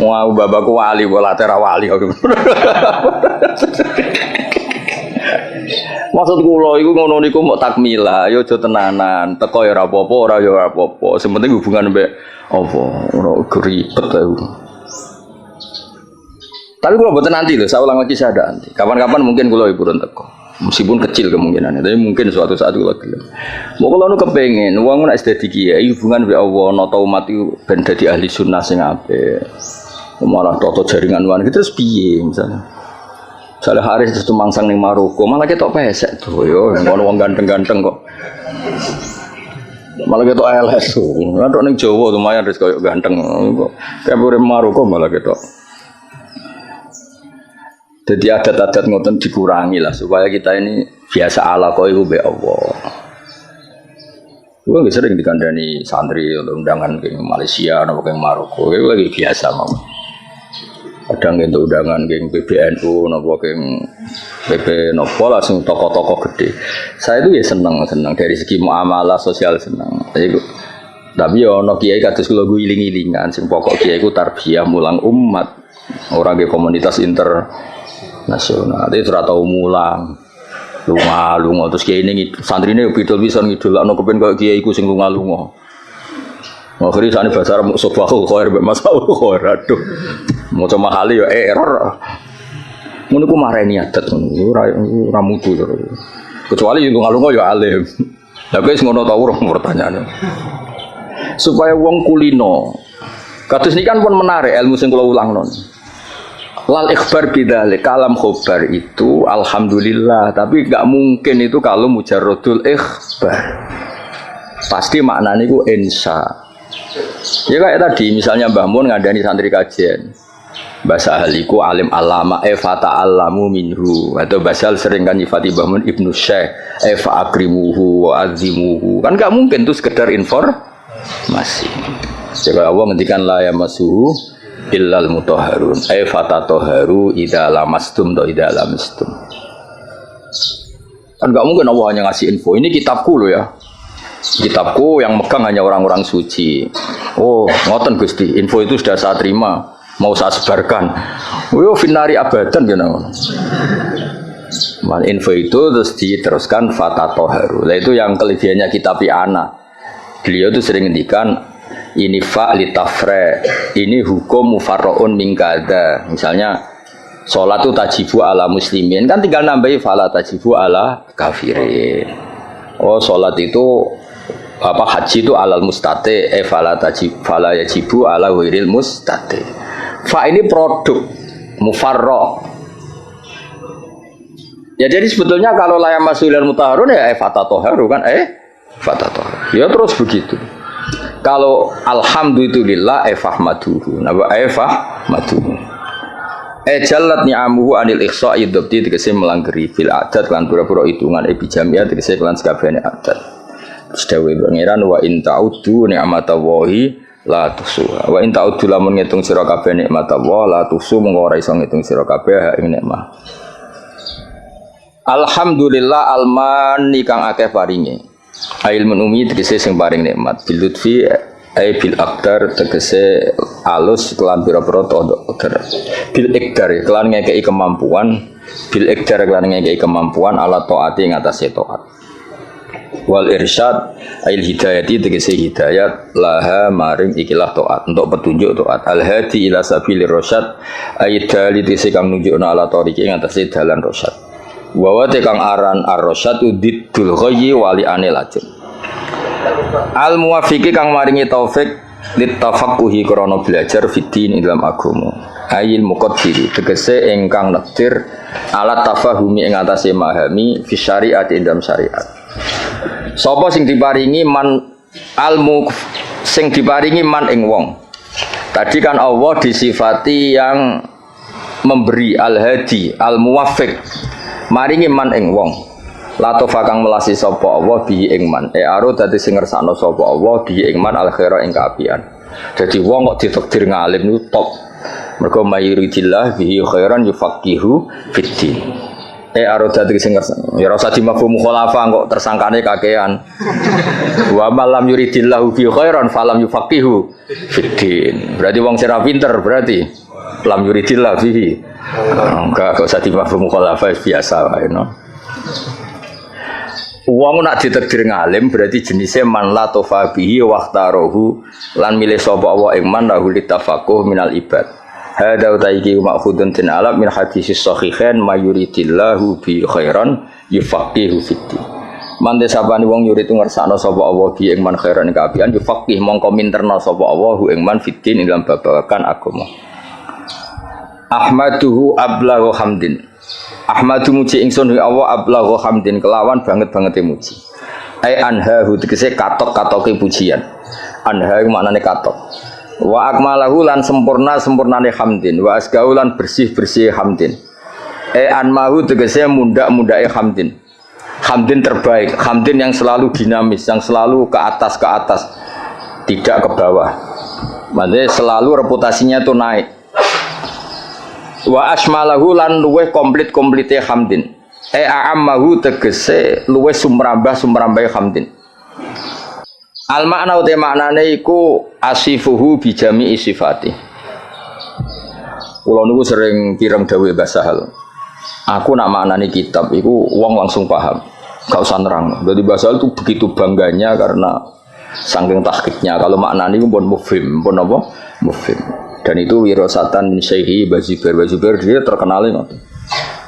Wah, bapakku wali, bola tera wali. Maksud kula iku ngono niku mok takmila, ya aja tenanan. Teko ya ora apa-apa, ora ya ora apa-apa. Sing penting hubungan mbek apa, ora ribet aku. Tapi kula mboten nanti lho, saya ulang lagi saya ada nanti. Kapan-kapan mungkin kula ibu teko. Meskipun kecil kemungkinannya, tapi mungkin suatu saat kula gelem. Mau kula nu kepengin wong nek dadi kiai hubungan mbek Allah, nata umat iku ben dadi ahli sunnah sing apik. Malah toto jaringan wan gitu terus piye misalnya. Misalnya Haris terus tumangsang ning Maroko, malah ketok pesek tuh yo, ngono wong ganteng-ganteng kok. Malah ketok LS tuh. Nek ning Jawa lumayan Haris koyo ganteng kok. Kayak urip Maroko malah ketok. Jadi adat-adat ngoten dikurangi lah supaya kita ini biasa ala koyo be Allah. Gue sering dikandani santri untuk undangan ke Malaysia atau ke Maroko, itu lagi biasa mau. Kadang untuk undangan ke PBNU, nopo ke PP nopo langsung toko-toko gede. Saya itu ya senang dari segi muamalah sosial senang. Tapi ya ono kiai kados kula guling-gilingan, sing pokok kiai ku tarbiyah mulang umat, orang ke komunitas internasional. Itu ora tau mulang. Lunga terus kiai ini santrine bidol bisa ngidol ana kepen kaya kiai iku sing lunga. Akhire sane bahasa Arab sobahu khair mbek masau khair aduh. Maca mahali ya error. Ngono ku mareni adat ngono ora mutu terus. Kecuali lunga ya alim. Lah wis ngono ta urung pertanyaane. Supaya wong kulino. Kados niki kan pun menarik ilmu sing kula ulangno. Lal ikhbar bidzalik kalam khobar itu alhamdulillah, tapi enggak mungkin itu kalau mujarradul ikhbar. Pasti maknanya itu insya. Ya kayak tadi misalnya Mbah Mun ngandani santri kajian. Bahasa ahliku alim alama fata alamu minhu, atau bahasa sering kan nyifati Mbah Mun Ibnu Syekh fa akrimuhu wa azimuhu. Kan enggak mungkin itu sekedar informasi. Jika Allah ngendikan la yamassuhu illal mutahharun ay fatatoharu idza lamastum do idza lamistum. Kan enggak mungkin Allah hanya ngasih info. Ini kitabku loh ya. Kitabku yang megang hanya orang-orang suci. Oh, ngoten Gusti, info itu sudah saya terima, mau saya sebarkan. Oh, finari abadan gitu. Man info itu terus diteruskan fatatoharu. Nah itu yang kelebihannya kitab Ana. Beliau itu sering ngendikan ini fa litafre, ini hukum mufarroun mingkada. Misalnya sholat itu tajibu ala muslimin, kan tinggal nambahi fala tajibu ala kafirin. Oh sholat itu apa haji itu alal mustate, fala yajibu ala wiril mustate. Fa ini produk mufarro. Ya jadi sebetulnya kalau layam masulian mutaharun ya fatatoharu kan fatatoharu. Ya terus begitu. Kalau alhamdulillah fahmaduhu. Napa fahmaduhu. Jalat ni'amuhu anil ikhsa'i dhabti tegese melanggeri fil adat lan pura-pura hitungan bijamiah tegese kelan sakabehane adat. Sedawe pangeran wa in ta'uddu ni'matallahi la tuhsuha. Wa in ta'uddu lamun ngitung sira kabeh nikmatallahi la tuhsu mung ora iso ngitung sira kabeh ing nikmat. Alhamdulillah almani kang akeh paringe. Ilmun umi tegese sing paring nikmat. Bil lutfi bil aqdar tegese alus kelan pira-pira qadar. Bil iqdar kelan ngekeki kemampuan, bil iqdar kelan ngekeki kemampuan ala taati ing atase taat. Wal irsyad ail hidayati tegese hidayat laha maring ikilah taat untuk petunjuk taat al hadi ila sabilir rasyad aidali tegese kang nunjukna ala tariqi ing atase dalan rasyad wa te kang aran ar-rasyad udiddul ghayyi wali ane lajeng al muwafiqi kang maringi taufik lit tafaqquhi krana belajar fiddin ing dalam agama ayil muqaddiri tegese ingkang nektir alat tafahumi ing atase memahami fi syariat ing dalam syariat. Sapa sing diparingi man almu sing diparingi man ing wong. Tadi kan Allah disifati yang memberi al-hadi, al-muwaffiq. Maringi man ing wong. Latofa kang melasi sapa Allah bihi ing man. Aro dadi sing ngersakno sapa Allah bihi ing man al-khaira ing kaapian. Dadi wong kok ditakdir ngalim niku top. Mergo mayuridillah bihi khairan yufaqihu fiddin. Arodat sing ya rasa dimafhum mukhalafah kok tersangkane kakean. Wa malam yuridillahu bi khairan falam yufaqihu fiddin. Berarti wong sira pinter berarti lam yuridillah bihi. Enggak usah dimafhum mukhalafah biasa wae no. Wong nak ditakdir ngalim berarti jenisnya man la tofa bihi waqtarohu lan milih sapa Allah ing man lahu litafaqquh minal ibad. Hada utaiki ma'khudun tin alam min hadisis sahihain mayuridillahu bi khairan yufaqihu fiddin. Mante sabani wong yurid ngersakno sapa Allah bi ing man khairan kaapian yufaqih mongko minterna sapa Allah ing man fiddin ing dalam babagan agama. Ahmaduhu ablaghu hamdin. Ahmadu muji ingsun ya Allah ablaghu hamdin kelawan banget-bangete muji. Ai anhahu tegese katok-katoke pujian. Anha maknane katok. Wa akmalahu lan sempurnane hamdin wa asgau lan bersih hamdin anmahu tegese mundak-mundake hamdin terbaik, hamdin yang selalu dinamis, yang selalu ke atas tidak ke bawah, maksudnya selalu reputasinya itu naik. Wa asmalahu lan luweh komplite hamdin a'ammahu tegese luweh sumrambah hamdin. Al makna uti maknane iku asifuhu bijami sifati. Kula niku sering pireng dawuh Mbah Sahal. Aku nak maknane kitab iku wong langsung paham. Gak usah nerang. Jadi Mbah Sahal itu begitu bangganya karena saking tahqiqnya kalau maknane iku pun mufhim, pun apa? Mufhim. Dan itu wirasatan min Syekhi Bazubair dia terkenal ngoten.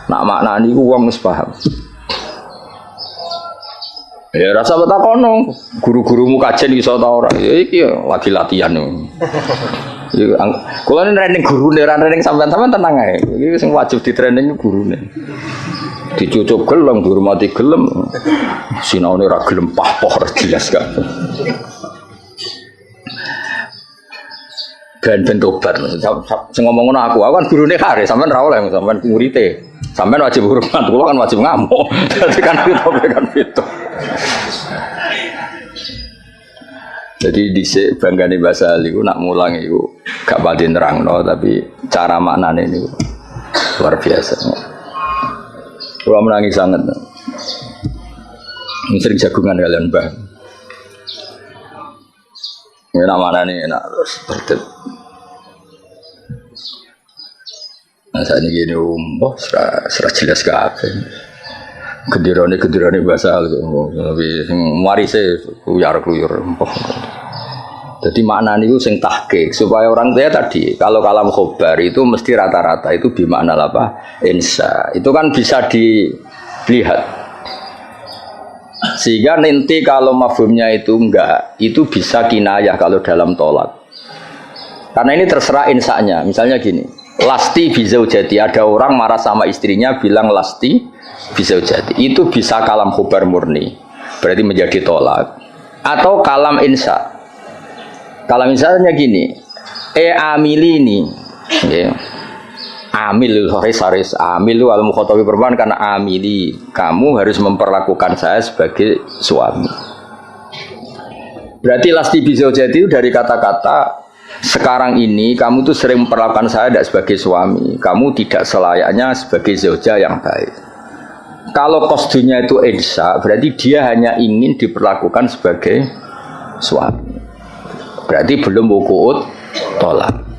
Nak maknane iku wong wis paham. Ya rasa betakono, guru-gurumu kajen iso ta ora? Ya iki lagi latihan. Ya kula training gurune, ora training sampean-sampean tenang ae. Iki sing wajib di training gurune. Dicucuk gelem, dihormati gelem. Sinaune ora gelem pah-pah ora jelas kan. Ben tobat. Sing ngomong ngono aku kan gurune kare, sampean ra oleh, sampean murid-e. Sampean wajib hormat, kula kan wajib ngamuk. Dadi kan itu. Jadi dhisik banggane bahasa iku nak mulang iku gak pati nerangno tapi cara maknane niku luar biasa. Kula menangis sangat. Sering jagungan kalian Mbah. Enak maknane enak terus tertib. Nah saat ini gini serah jelas kabeh. Gendirane bahasa tapi sing warise kuyar-kuyur. Jadi makna niku sing tahqiq supaya orang tua tadi kalau kalam khobar itu mesti rata-rata itu bimakna apa? Insya. Itu kan bisa dilihat. Sehingga nanti kalau mafhumnya itu enggak, itu bisa kinayah kalau dalam tolak. Karena ini terserah insanya. Misalnya gini, lasti bizaujati, ada orang marah sama istrinya bilang lasti bizaujati. Itu bisa kalam khobar murni. Berarti menjadi tolak. Atau kalam insya. Kalau misalnya gini, amili ini, ya. Amil haris amil al mukhatabi perempuan karena amili, kamu harus memperlakukan saya sebagai suami. Berarti lasti bizaujati itu dari kata-kata sekarang ini kamu tuh sering memperlakukan saya tidak sebagai suami, kamu tidak selayaknya sebagai zauja yang baik. Kalau kosdunya itu insya, berarti dia hanya ingin diperlakukan sebagai suami. Berarti belum wuku'ut tolak.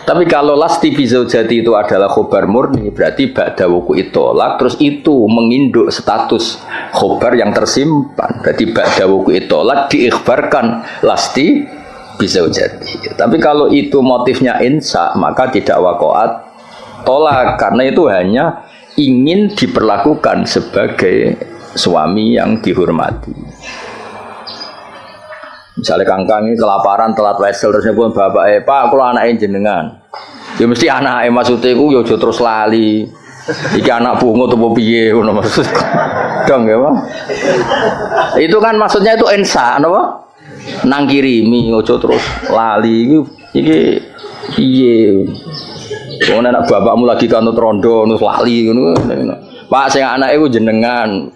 Tapi kalau lasti bizaujati itu adalah khobar murni, berarti ba'da wuku'ut tolak, terus itu menginduk status khobar yang tersimpan. Berarti ba'da wuku'ut tolak diikhbarkan lasti bizaujati. Tapi kalau itu motifnya insya, maka tidak wakoat tolak, karena itu hanya ingin diperlakukan sebagai suami yang dihormati. Misalnya kangkang ini kelaparan telat wesel terus nyebut bapak pak kalau anaknya jenengan ya mesti anaknya maksudnya itu ya terus lali iki anak bungo atau piye ngono maksud dong ya Pak. Itu kan maksudnya itu ensa napa nang kirimi ojo terus lali iki piye wong anak bapakmu lagi kanut rondo terus lali ngono Pak sing anake iku jenengan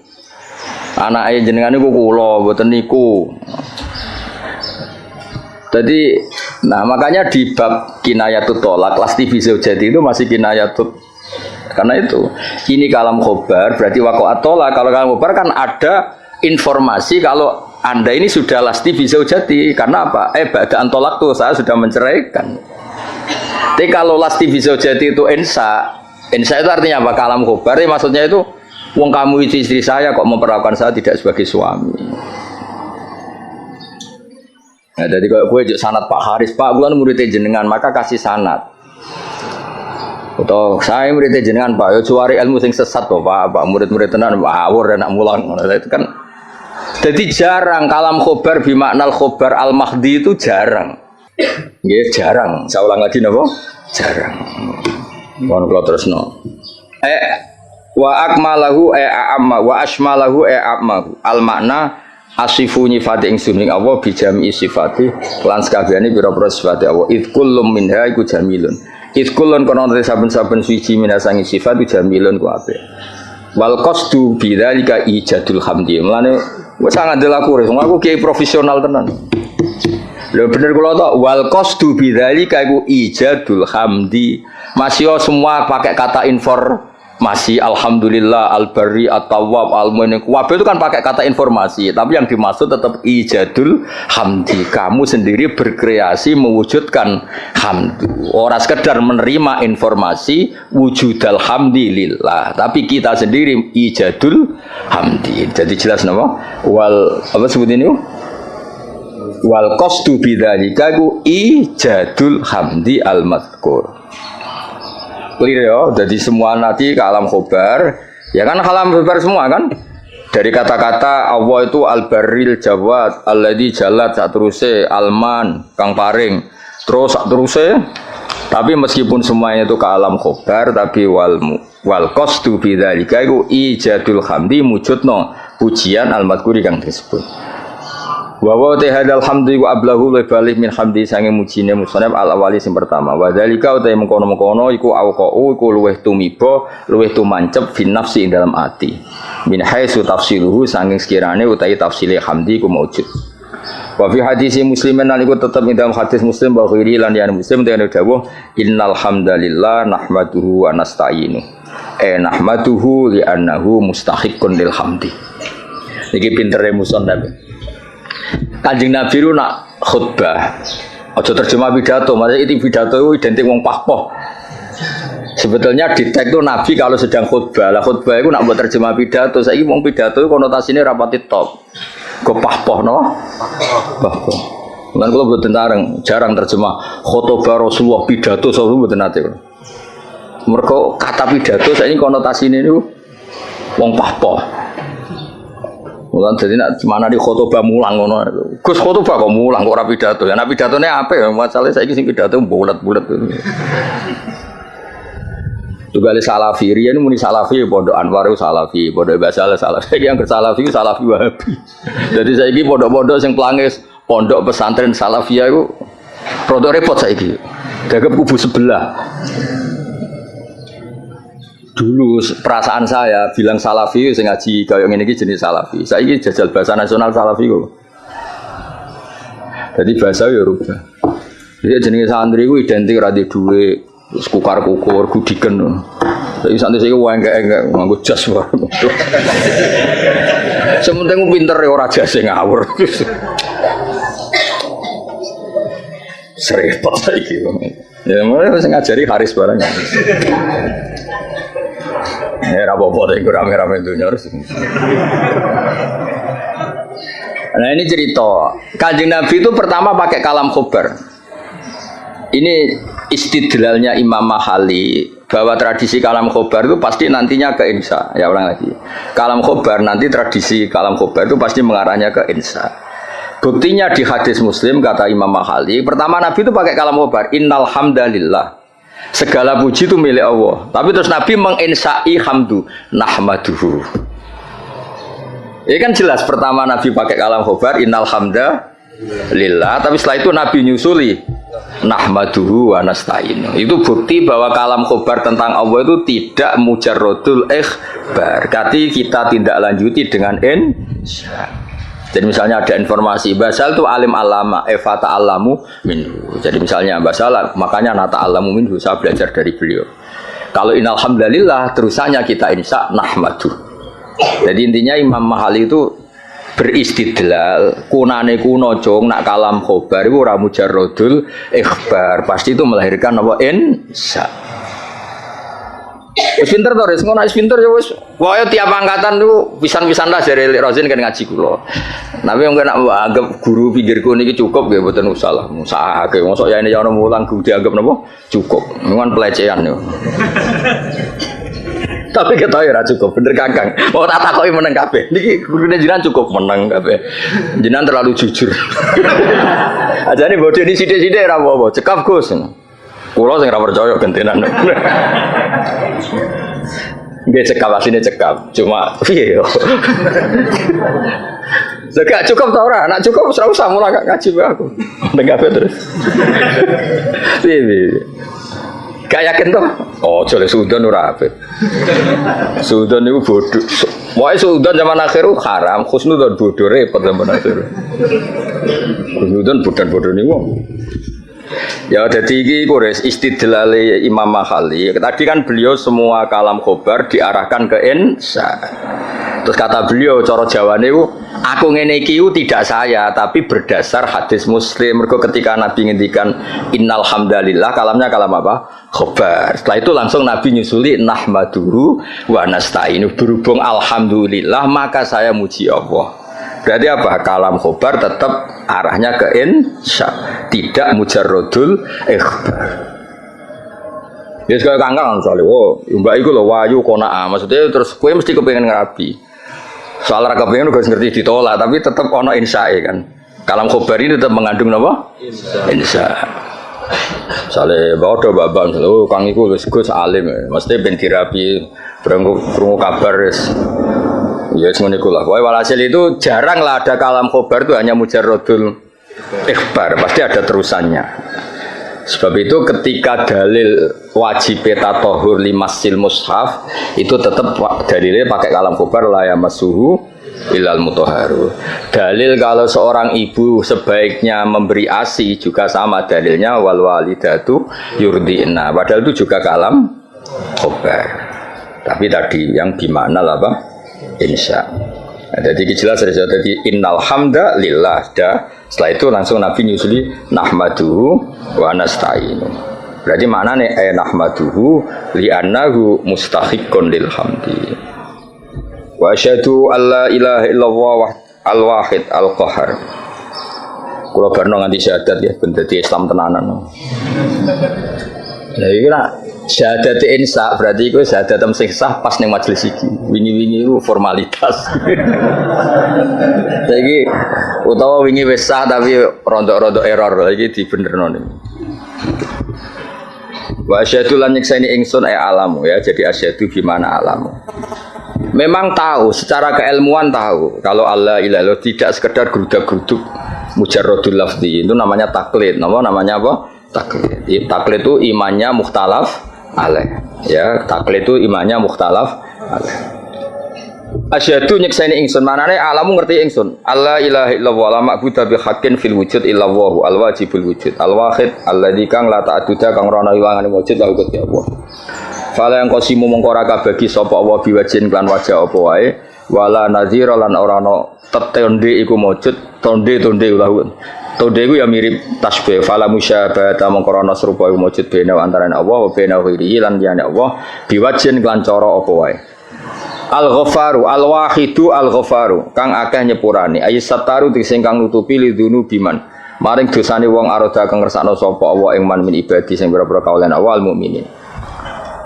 anake jenengan niku kula mboten niku. Jadi, nah makanya di bab kinayatut tolak, lasti bizaujati itu masih kinayatut. Karena itu, ini kalam khobar, berarti wakoat tolak. Kalau kalam khobar kan ada informasi kalau Anda ini sudah lasti bizaujati. Karena apa? Ba'daan tolak tuh saya sudah menceraikan. Tapi kalau lasti bizaujati itu insya itu artinya apa? Kalam khobar, maksudnya itu, wong kamu itu istri saya kok memperlakukan saya tidak sebagai suami. Nah, jadi kalau gue sanad Pak Haris, Pak gue muridnya jenengan, maka kasih sanad. Atau saya muridnya jenengan Pak, yo cuari ilmu sing sesat toh Pak murid-murid tenan awur anak mulang. Itu kan. Jadi jarang kalam khobar bimaknal khobar al mahdi itu jarang. Nggih jarang. Saya ulang lagi napa? Jarang. Mohon kula terusno. Wa akmalahu a'amma wa asmalahu a'amma. Al makna asifu nyifati ingsun ing Allah bijami sifati lan sakabehane pira-pira sifate Allah id kullum minha iku jamilun id kullun kono saben-saben suci minasangi sifat iku jamilun ku apik wal qasdu bidzalika ijadul hamdi mulane wis sangat delaku aku kiai profesional tenan lho bener kula tok wal qasdu bidzalika iku ijadul hamdi masih semua pakai kata masih alhamdulillah al-barri at-tawwab al-mu'min kabeh itu kan pakai kata informasi tapi yang dimaksud tetap ijadul hamdi kamu sendiri berkreasi mewujudkan hamdu ora sekedar menerima informasi wujudal hamdi lillah tapi kita sendiri ijadul hamdi jadi jelas nama wal apa sebut ini wal qasdu bidzalika ijadul hamdi al-madhkur clear ya, jadi semua nanti ke alam khobar ya kan alam khobar semua kan dari kata-kata Allah itu al-barril jawad alladzi jalat sak teruse alman kang paring terus sak teruse tapi meskipun semuanya itu ke alam khobar tapi wal qasdu bidzalika iku ijadul hamdi mujudno pujian al-madhkuri kang disebut wa wa tahadal hamdi wa ablahu lebalik min hamdi sange mujine musannaf al awali sing pertama wa dzalika uta mengkono-mengkono iku auqau iku luweh tumiba luweh tumancep fin nafsi ing dalam ati min haitsu tafsiluhu sange sekirane utahe tafsile hamdi ku maujud wa fi hadis muslimin lan iku tetep ing dalam hadis muslim wa ghairi lan ya muslim dene dawuh innal hamdalillah nahmaduhu wa nasta'inu nahmaduhu li annahu mustahiqqun lil hamdi iki pintere musannaf Kanjeng Nabi itu nak khutbah, aja terjemah pidato, maksudnya itu pidato itu identik wong pahpoh. Sebetulnya di tag itu Nabi kalau sedang khutbah, lah khutbah itu nak buat terjemah pidato. Saya mau pidato konotasinya rapati top, kepahpoh no, pahpoh. Kan kalau buat jarang terjemah khutbah Rasulullah pidato selalu buat nanti. Mereka kata pidato saya ini konotasinya itu wong pahpoh. Mulan jadi nak mana di khutbah mulang ngono. Gus khutbah kok mulang kok ora pidato. Ya nak pidatone apa ya? Masalahnya saya ini sing pidato bulat-bulat. Juga ada salafi, Rian muni salafi, pondok Anwar itu salafi, pondok Basal salafi, yang ke salafi Wahabi. Jadi saya ini pondok-pondok yang pelangis, pondok pesantren salafiyah itu produk repot saya ini, gagap kubu sebelah. Dulu perasaan saya bilang salafi, saya ngaji kayak ini jenis salafi. Saya ini jajal bahasa nasional salafi kok. Jadi bahasa ya rubah. Jadi jenis santri itu identik radhi duwe. Terus kukar-kukur, gudikan. Tapi santai saya enggak nganggo jas wae. Sementing pinter ya ora jase ngawur. Serempet saiki. Ya mulai wis ngajari Haris barang. Ya ora apa-apa iku rame-rame dunya harus. Nah ini cerita. Kanjeng Nabi itu pertama pakai kalam khobar. Ini istidlalnya Imam Mahali bahwa tradisi kalam khobar itu pasti nantinya ke insya. Ya ulang lagi. Kalam khobar nanti tradisi kalam khobar itu pasti mengarahnya ke insya. Buktinya di hadis Muslim kata Imam Mahali, pertama Nabi itu pakai kalam khobar. Innal hamdalillah. Segala puji itu milik Allah. Tapi terus Nabi menginsai hamdu nahmaduhu. Ini kan jelas pertama Nabi pakai kalam khobar innal hamdalillah. Tapi setelah itu Nabi nyusuli nahmaduhu wa nasta'inu. Itu bukti bahwa kalam khobar tentang Allah itu tidak mujarrodul ikhbar. Berarti kita tidak lanjuti dengan insya. Jadi misalnya ada informasi Basal itu alim alama fata alamu minhu. Jadi misalnya Basal makanya nata alamu minhu, saya belajar dari beliau. Kalau innalhamdulillah terusannya kita insya nahmaduh. Jadi intinya Imam Mahali itu beristidlal kunane kuno cong nak kalam khobar itu ora mujarrodul ikhbar, pasti itu melahirkan apa insya. Wis pinter to res ngono wis pinter ya wis wae tiap angkatan niku pisan-pisan lah jare Rozin kan ngaji kula. Tapi wong nek anggap guru pinggirku niki cukup nggih mboten usah. Musahake mosok ya ini ya ono mulang kudu dianggap napa cukup. Nuwun pelecehan yo. Tapi ketahui ora cukup, bener Kakang. Mau tak takoki meneng kabeh. Niki gurune jenengan cukup meneng kabeh. Jenengan terlalu jujur. Ajane bodho ni sithik-sithik ora apa-apa, cekap Gus. Kula sing ora percaya gentenan. Nggih cekap asline cekap, cuma piye yo. Sekak cukup ta ora? Nek cukup ora usah mulak ngaji wae aku. Meneng kabeh terus. Piye. Gak yakin toh? Oh, jole sudan ora apik. Sudan niku bodho. Wae sudan zaman akhir haram, khusnudzon bodho repot zaman akhir. Khusnudzon bodan-bodon niku. Ya jadi iki kures istidlal Imam Mahali. Tadi kan beliau semua kalam khobar diarahkan ke insya. Terus kata beliau cara Jawane aku ngene iki tidak saya tapi berdasar hadis Muslim. Mergo ketika Nabi ngendikan innal hamdalillah kalamnya kalam apa? Khobar. Setelah itu langsung Nabi nyusuli nahmaduhu wa nasta'inu. Berhubung alhamdulillah maka saya muji Allah. Berarti apa? Kalam khobar tetap arahnya ke insya, tidak mujarrodul ikhbar. Ya sekali kangkang soalnya, oh mbak itu loh wayu kona'ah. Maksudnya terus gue mesti kepengen ngerabi. Soal raga pengen gue ngerti ditolak, tapi tetap ono insya kan. Kalam khobar ini tetap mengandung apa? Insya. Soalnya bawa do babang, oh kang iku gus alim, maksudnya ben dirabi, berengku kabar. Ya semuanya itulah. Walhasil itu jarang lah ada kalam khobar itu hanya mujarrodul ikhbar, pasti ada terusannya. Sebab itu ketika dalil wajib tatohur limasil mushaf itu tetap dalilnya pakai kalam khobar la yamassuhu ilal mutahharu. Dalil kalau seorang ibu sebaiknya memberi ASI juga sama dalilnya wal walidatu yurdina. Padahal itu juga kalam khobar. Tapi tadi yang gimana lah Pak? Insya. Nah, jadi jelas saja tadi innal hamda lillah dah. Setelah itu langsung Nabi nyusuli nahmaduhu wa nasta'inu. Berarti maknane nahmaduhu li'annahu mustahiqqun lil hamdi. Wa asyhadu alla ilaha illallah al-wahid al-qahhar. Kula barno nganti syahadat ya ben dadi Islam tenanan. Lah iki nak syahadat insya berarti iku syahadat sing sah pas ning majelis iki. Wingi-wingi iku formalitas. Saiki utawa wingi wis sah tapi rontok-rontok error iki dibenerno niku. Wa asyhadu lan nyekseni ingsun alamu ya. Jadi asyhadu gimana alamu. Memang tahu secara keilmuan tahu kalau Allah ilaha tidak sekedar gerudak-geruduk mujarradul lafzi itu namanya taklid. Namanya apa? Taklid. Taklid itu imannya mukhtalaf alaih. Ya, taklid itu imannya mukhtalaf alaih. Asyhadu nyekseni ingsun manane alamu ngerti ingsun. Allah ilaha illallah la ma'budu bi haqqin fil wujud illallah al wajibul wujud al wahid alladzi kang la ta'adduda kang ora ana iwangane wujud la ugut ya Allah. Fala yang qasimu mongko ora kabagi sapa Allah biwajin lan wajah apa wae wala nazira lan ora ana tetonde iku wujud tonde ulah. Tonde iku ya mirip tasbih fala musyabahata mongko ana serupa iku wujud bena antarané Allah wa bena ghairihi lan liyane Allah biwajin lan cara apa wae. Al-Ghafaru al-Wahidu al-Ghafaru kang akeh nyepurane ayat sataru sing kang nutupi lidunu biman maring dosane wong aroda kang ngersakno sapa Allah ing man min ibadi sing pira-pira kaulan awal mukminin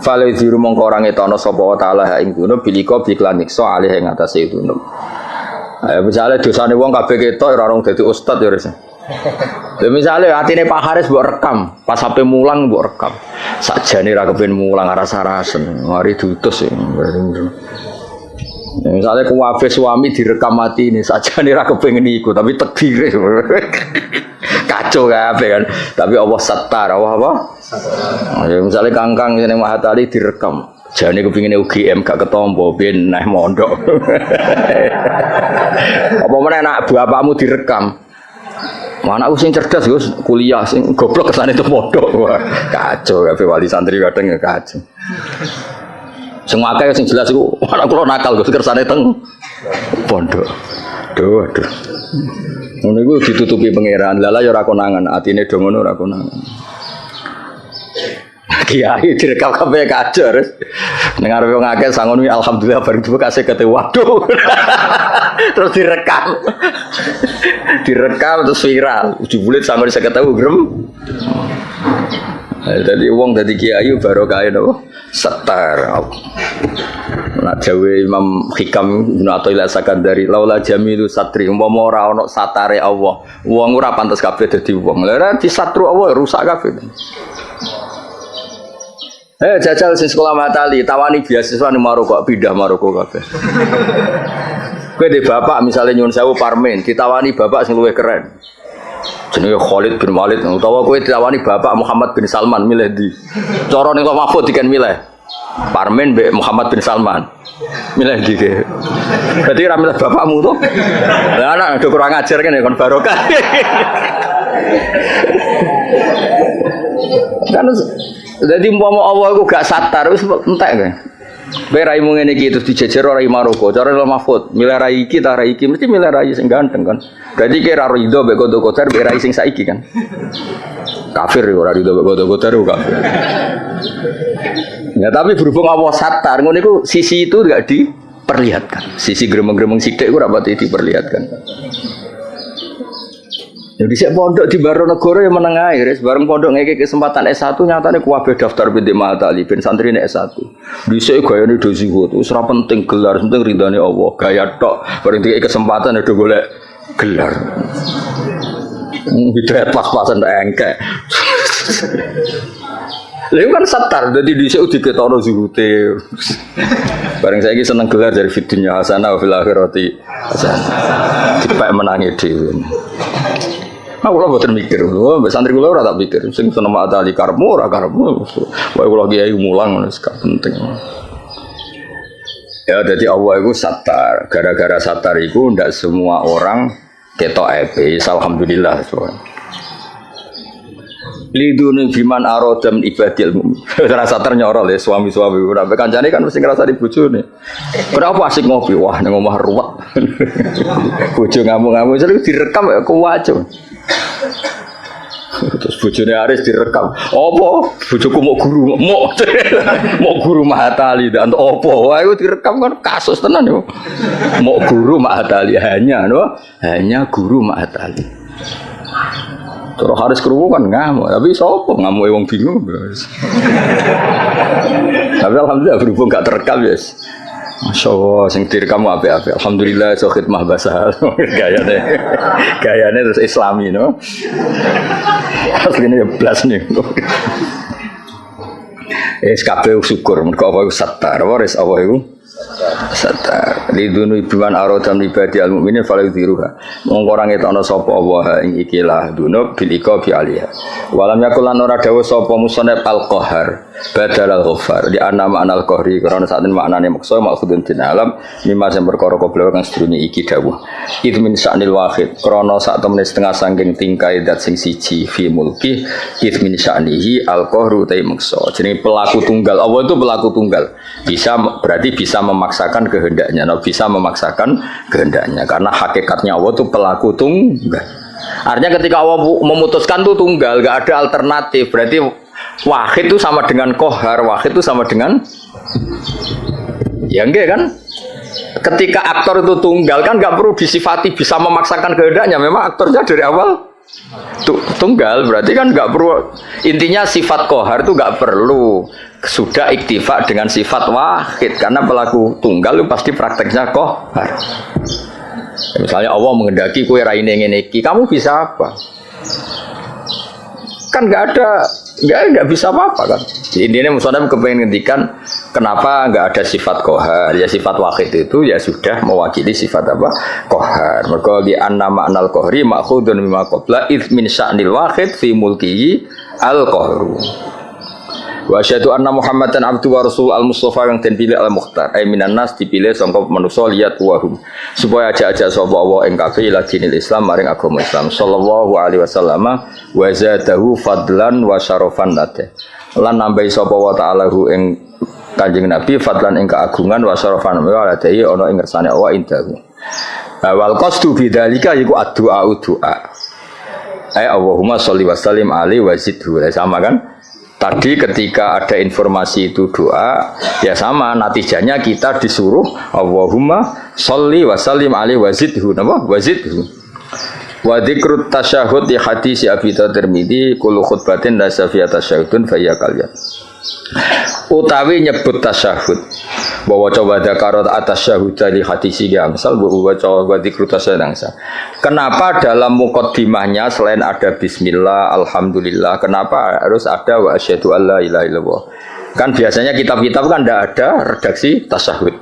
fala ziru mongko ora ngetono sapa taala ing dunub bilika biklan niksa alih ing atase dunub misale dosane wong kabeh ketok ora orang dadi ustad ya wis lha misale atine Pak Haris mbok rekam pas sampe mulang mbok rekam sakjane ra kepen mulang rasa-rasen mari diutus ya misalnya kuwabe suami direkam mati ini saja nih ra kepengin iku tapi takdire kacau kabeh kan tapi Allah satar apa ya misalnya kangkang jeneng Mahatali direkam jane kepengine UGM gak ketompo ben neh mondok apa meneh anak bapakmu direkam anakku sing cerdas Gus kuliah sing goblok kesane itu mondok wah kacau kabeh wali santri kadang kacau. Semua akeh sing jelas iku anak kula nakal Gus kersane teng pondok. Aduh. Ngono iku ditutupi pangeran. Lala ya ora konangan, atine do ngono ora konangan. Kiai direkam kabeh kajar. Ning arep wong akeh sangon wi alhamdulillah bareng dhewe kasih kete waduh. Terus direkam. Direkam terus viral. Dibulet sampe 50.000 grem. Jadi wong dadi kiai baru kae napa? Setar. Nak jawe Imam Hikam Ibnu Athaillah Sakandari laula jamilu satri umpama ora ana satare Allah wong ora pantes kabeh dadi wong lha di satru Allah rusak kabeh jajal sing sekolah Matali tawani beasiswa ning Maroko pindah Maroko kabeh kowe de bapak misale nyuwun sewu parmen ditawani bapak sing luwih keren jenenge Khalid bin Walid utawa kowe ditawani bapak Muhammad bin Salman milih ndi cara ning kok Mahfud diken milih Parmen mbek Muhammad bin Salman milih ndi ke berarti ra milih bapakmu to lah anak do kurang ajar kene kon barokah kan dadi umpama Allah iku gak satar wis entek kowe kowe raimu ngene iki terus dijejer ora Maroko cara Mahfud milih rai iki ta rai iki mesti milih rai sing ganteng kan berarti kira rido mbek kodo-kodar mbek rai sing saiki kan kafir ora rido mbek kodo-kodar kafir ya tapi berhubung Allah satar ngono iku sisi itu enggak diperlihatkan sisi gremeng-gremeng sithik iku ora pati diperlihatkan jadi sik pondok di Baronegoro yang menengah ae bareng pondok ngeke kesempatan S1 nyatane kuwabe daftar binti Mahatali ben santrine S1 dhisik gayane do zuhud wis ora penting gelar penting ridane Allah gaya tok bareng dikek kesempatan do golek gelar hidayat pas-pasan engke lha kan satar dadi dhisik diketono zuhute bareng saiki seneng gelar dari fitunya hasanah fil akhirati hasanah dipek menangi dhewe aku lho boten mikir, mbek santri kula ora tak pikir, sing seneng atali karepmu ora karepmu. Wae kula kiai mulang ngono gak penting. Ya dadi Allah iku satar, gara-gara satar iku ndak semua orang ketok ape, alhamdulillah. Lidune biman aradam ibadil mukmin. Ora satar nyorol ya suami-suami ora kancane kan mesti ngrasa di bojone. Kenapa asik ngopi? Wah nang omah ruwet. Bojo ngamuk-ngamuk terus direkam kok wae. Terus bojone Aris direkam. Apa? Bojoku mau guru, mau guru Mahatali dan opo? Wah, itu direkam kan kasus tenan yo. Mau guru Mahatali hanya guru Mahatali. Terus Haris keruwu kan ngamuk, tapi sapa ngamuk wong bingung. Tapi alhamdulillah berhubung gak terekam ya. Masya Allah, sing direkam apik-apik. Alhamdulillah so khidmah basah. Gayane terus Islami no. Asline ya blas nih. Kabeh syukur mergo apa iku satar. Waris apa iku? Satar. Lidunu ibuan arodam ibadi al-mu'minin falau diruha. Mongko ora ngetokno sapa Allah ing ikilah dunub bil iqabi aliyah. Walam yakulan ora dawuh sapa musannaf al-qahar badal al-ghaffar di anna ma'nal qahri karena saat ini maknane maksa maksudun din alam mimma sing perkara koblo kang sedurunge iki dawuh id min sya'nil wahid krana sak temene setengah saking tingkai dat sing siji fi mulki id min sya'nihi al-qahru ta maksa jenenge pelaku tunggal Allah itu pelaku tunggal bisa berarti bisa memaksakan kehendaknya bisa memaksakan kehendaknya karena hakikatnya Allah itu pelaku tunggal artinya ketika Allah memutuskan itu tunggal gak ada alternatif berarti wahid itu sama dengan kohar, wahid itu sama dengan ya enggak kan? Ketika aktor itu tunggal kan nggak perlu disifati bisa memaksakan kehendaknya. Memang aktornya dari awal tunggal, berarti kan nggak perlu. Intinya sifat kohar itu nggak perlu sudah iktifak dengan sifat wahid karena pelaku tunggal itu pasti prakteknya kohar. Misalnya Allah menghendaki kue raine ngene iki, kamu bisa apa? Kan nggak bisa apa-apa kan. Intinya musonab kepengen ngendikan kenapa nggak ada sifat kohar ya sifat wahid itu ya sudah mewakili sifat apa kohar mereka di anna ma'nal kohri ma'khudun mimma qabla id min sya'nil wahid fi mulkihi al kohru wa asyhadu anna muhammadan abdu wa rasul al mustafa yang den pilih al mukhtar ay minan nas dipilih sangka manusa liyat wahum supaya aja-aja sapa Allah ing kabeh ila dinil Islam maring agama Islam sallallahu alaihi wasallam wa zadahu fadlan wa syarafan nate lan nambahi sapa wa ta'ala hu ing Kanjeng Nabi fadlan ing keagungan wa syarafan wa alaihi ana ing ngersane Allah indahu wal qasdu bidzalika iku addu'a ay Allahumma sholli wa sallim alaihi wa zidhu sama kan. Tadi ketika ada informasi itu doa, ya sama natijanya kita disuruh Allahumma sholli wa sallim alaihi wa zidhu napa wa zidhu. Wa dzikrut tasyahhud di hadis Abi Tirmidzi kullu khutbatin la safiya tasyahhudun fa ya kalian. Utawi nyebut tasyahud bahwa coba dakarat atas syahud dari hadis yang misal bahwa coba dzikrut tasyahud. Kenapa dalam muqaddimahnya selain ada bismillah, alhamdulillah, kenapa harus ada wa asyhadu alla ilaha illallah? Kan biasanya kitab-kitab kan tidak ada redaksi tasyahud.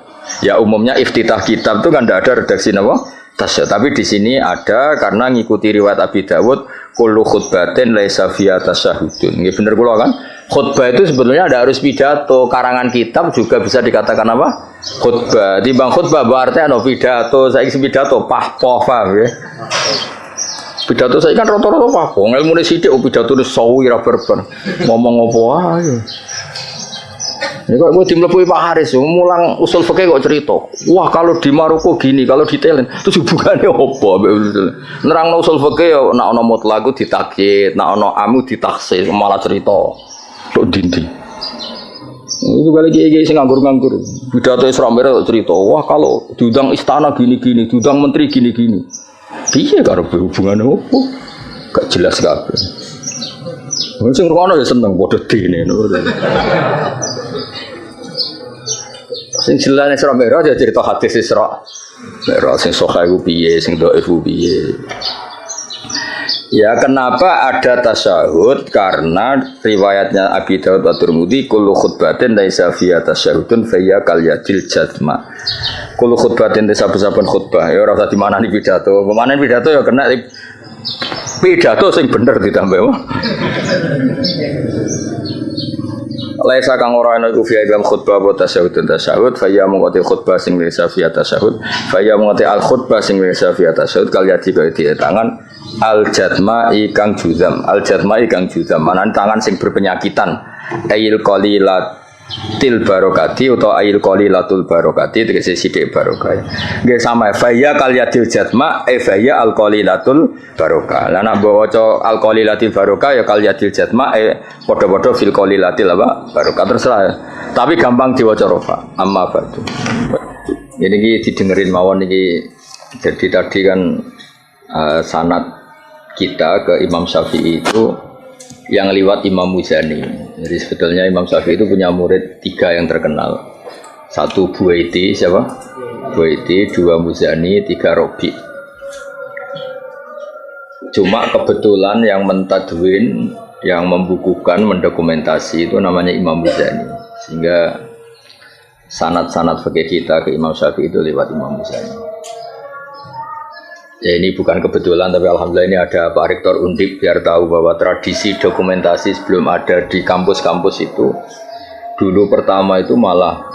Ya umumnya iftitah kitab itu kan tidak ada redaksi nama tasyahud. Tapi di sini ada karena ngikuti riwayat Abi Dawud kullu khutbatin laisa fiha tasyahudun. Nggih bener kula kan? Khutbah itu sebetulnya tidak harus pidato, karangan kitab juga bisa dikatakan apa? Khutbah. Timbang khutbah berarti ana pidato, saiki pidato pahpoh ya. Pidato saya kan rata-rata pahpoh, ilmune sithik pidato wis sawi ra berber. Ngomong apa ae. Ini kok gue dimlepuhi Pak Haris, mulang usul fikih kok cerita. Wah kalau di Maroko gini, kalau di Thailand, terus hubungannya apa? Nerang usul fikih ya, nak ono mutlak itu ditakyid, nak ono amu ditakhsis, malah cerita. Tok dindi. Itu kali kiai sing nganggur-nganggur. Pidato Isra Mi'raj cerita, wah kalau diundang istana gini-gini, diundang menteri gini-gini. Piye karo hubungannya apa? Gak jelas kabeh. Sing ngono ya seneng padha dene. Sing jelas Isra Mi'raj ya cerita hadis Isra. Mi'raj sing sahih ku piye, sing dhaif ku piye. Ya kenapa ada tasyahud? Karena riwayatnya Abi Dawud wa Tirmidzi kullu khutbatin laisa fiha tasyahudun fa hiya kal yadil jazma. Kullu khutbatin saben-saben khutbah ya ora usah dimanani pidato. Pemanen pidato ya kena pidato sing bener ditambah. Laisa kang ora ana iku fi dalam khutbah wa tasyahud fa ya mengoti khutbah sing laisa fi tasyahud fa ya mengoti al khutbah sing laisa fi tasyahud kal yati di tangan al jazma'i kang juzam manan tangan sing berpenyakitan ayil qalilat til barokati atau ail qalilatul barokati tegese sithik barokah. Nggih sama faya kal yadil jatma faya al qalilatul barokah. Lah nek waca al qalilatil barokah ya kal yadil jatma padha-padha fil qalilatil apa barokah terserah. Tapi gampang diwaca rofa. Amma ba'du. Ini didengerin mawon iki. Jadi tadi kan sanad kita ke Imam Syafi'i itu yang lewat Imam Muzani. Jadi sebetulnya Imam Syafi'i itu punya murid 3 yang terkenal. 1 Buaiti, siapa? Buaiti, 2 Muzani, 3 Robi. Cuma kebetulan yang mentadwin, yang membukukan, mendokumentasi itu namanya Imam Muzani. Sehingga sanad-sanad fikih kita ke Imam Syafi'i itu lewat Imam Muzani. Ya ini bukan kebetulan, tapi alhamdulillah ini ada Pak Rektor Undip biar tahu bahwa tradisi dokumentasi sebelum ada di kampus-kampus itu dulu pertama itu malah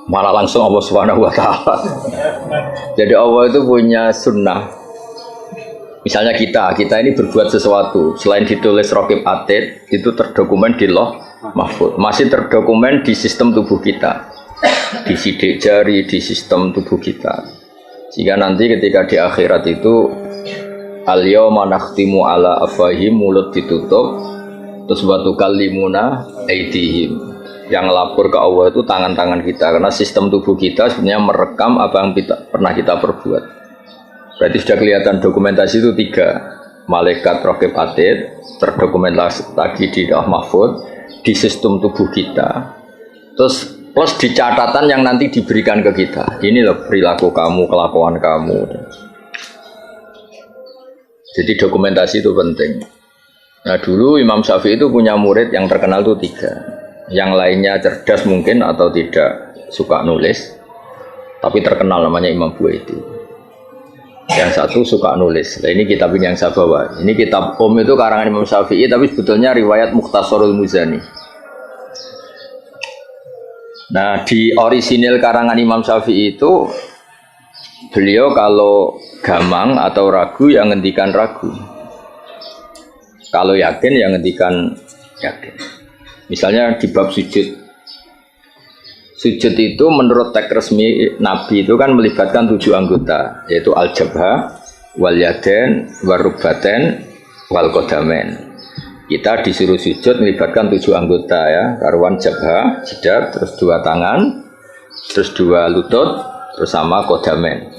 langsung Allah Subhanahu wa taala. Jadi Allah itu punya sunnah. Misalnya kita ini berbuat sesuatu selain ditulis Raqib Atid itu terdokumen di Lauh Mahfuz, masih terdokumen di sistem tubuh kita, di sidik jari, di sistem tubuh kita. Sehingga nanti ketika di akhirat itu al-yawma nakhtimu ala afwahihim, mulut ditutup, terus wa tukallimuna aydihim. Yang lapor ke Allah itu tangan-tangan kita, karena sistem tubuh kita sebenarnya merekam apa yang pernah kita perbuat. Berarti sudah kelihatan dokumentasi itu 3. Malaikat Raqib Atid terdokumentasi lagi di Lauh Mahfuz, di sistem tubuh kita. Terus plus di catatan yang nanti diberikan ke kita. Ini loh perilaku kamu, kelakuan kamu. Jadi dokumentasi itu penting. Nah dulu Imam Syafi'i itu punya murid yang terkenal itu 3. Yang lainnya cerdas mungkin atau tidak suka nulis, tapi terkenal namanya Imam Buaiti. Yang satu suka nulis. Nah, ini kitab ini yang saya bawa. Ini kitab itu karangan Imam Syafi'i, tapi sebetulnya riwayat Mukhtasarul Muzani. Nah di orisinil karangan Imam Syafi'i itu beliau kalau gamang atau ragu yang ngendikan ragu, kalau yakin yang ngendikan yakin. Misalnya di bab sujud itu menurut teks resmi Nabi itu kan melibatkan 7 anggota, yaitu al-jabha, wal yaden, warubaten, wal qadamen. Kita disuruh sujud melibatkan 7 anggota ya, karuan jabha, jidat, terus 2 tangan, terus 2 lutut, terus sama kodamen.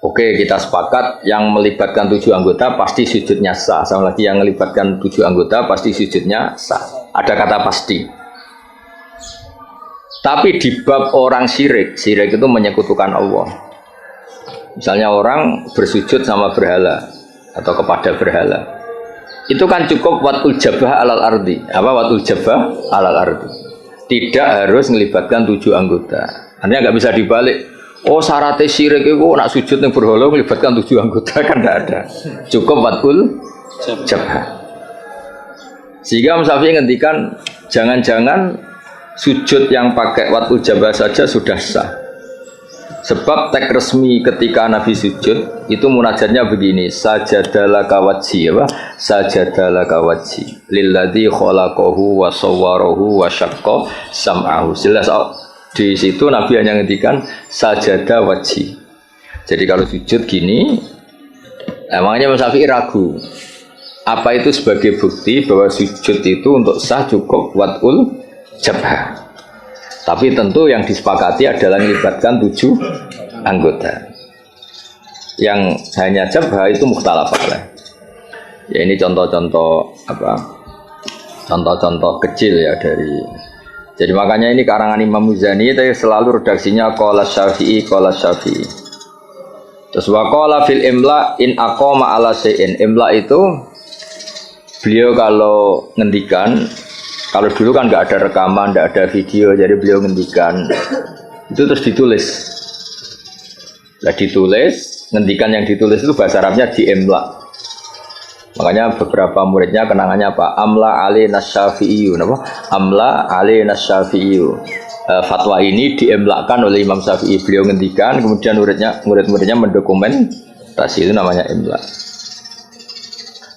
Oke, kita sepakat yang melibatkan 7 anggota pasti sujudnya sah. Sama lagi yang melibatkan 7 anggota pasti sujudnya sah. Ada kata pasti. Tapi di bab orang syirik itu menyekutukan Allah. Misalnya orang bersujud sama berhala atau kepada berhala. Itu kan cukup watul jabah alal ardi. Apa watul jabah alal ardi? Tidak harus melibatkan 7 anggota. Artinya nggak bisa dibalik. Oh syaratnya syirik itu nak sujud yang berhala melibatkan 7 anggota kan tidak ada. Cukup watul jabah. Sehingga Imam Syafi'i ngendikan jangan-jangan sujud yang pakai watul jabah saja sudah sah. Sebab teks resmi ketika Nabi sujud itu munajatnya begini, sajadalaka wajhi, apa? Sajadalaka wajhi lilladzi khalaqahu wa sawwarahu wa syaqqa sam'ahu. Jelas di situ Nabi hanya ngendikan sajada wajhi. Jadi kalau sujud gini, emangnya Imam Syafi'i ragu. Apa itu sebagai bukti bahwa sujud itu untuk sah cukup watul jabah. Tapi tentu yang disepakati adalah melibatkan 7 anggota. Yang hanya jabha itu mukhtalaf alaih. Ya ini contoh-contoh apa? Contoh-contoh kecil ya dari. Jadi makanya ini karangan Imam Muzani itu selalu redaksinya qala Syafi'i qala Syafi'i. Terus wa qala fil imla in aqama ala syai'in. Imla itu beliau kalau ngendikan, kalau dulu kan nggak ada rekaman, nggak ada video, jadi beliau ngendikan itu terus ditulis. Nah ditulis, ngendikan yang ditulis itu bahasa Arabnya diemla. Makanya beberapa muridnya kenangannya apa? Amla ali nasyafi'iyu, apa? Amla ali nasyafi'iyu. Fatwa ini diemlakan oleh Imam Syafi'i. Beliau ngendikan, kemudian murid-muridnya mendokumentasi, itu namanya emla.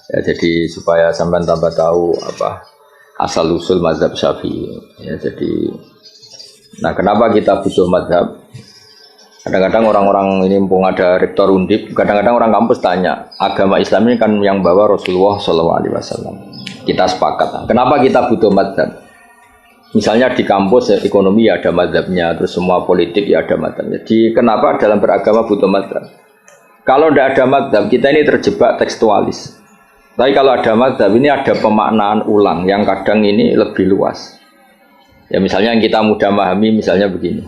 Ya, jadi supaya sampai tambah tahu apa asal usul mazhab Syafi'i. Ya, jadi, nah kenapa kita butuh mazhab? Kadang-kadang orang-orang ini mumpung ada rektor undip, kadang-kadang orang kampus tanya, agama Islam ini kan yang bawa Rasulullah SAW. Kita sepakat. Kenapa kita butuh mazhab? Misalnya di kampus ya, ekonomi ya ada mazhabnya, terus semua politik ya ada mazhabnya. Jadi kenapa dalam beragama butuh mazhab? Kalau tidak ada mazhab, kita ini terjebak tekstualis. Tapi kalau ada mazhab, ini ada pemaknaan ulang yang kadang ini lebih luas. Ya misalnya yang kita mudah memahami, misalnya begini.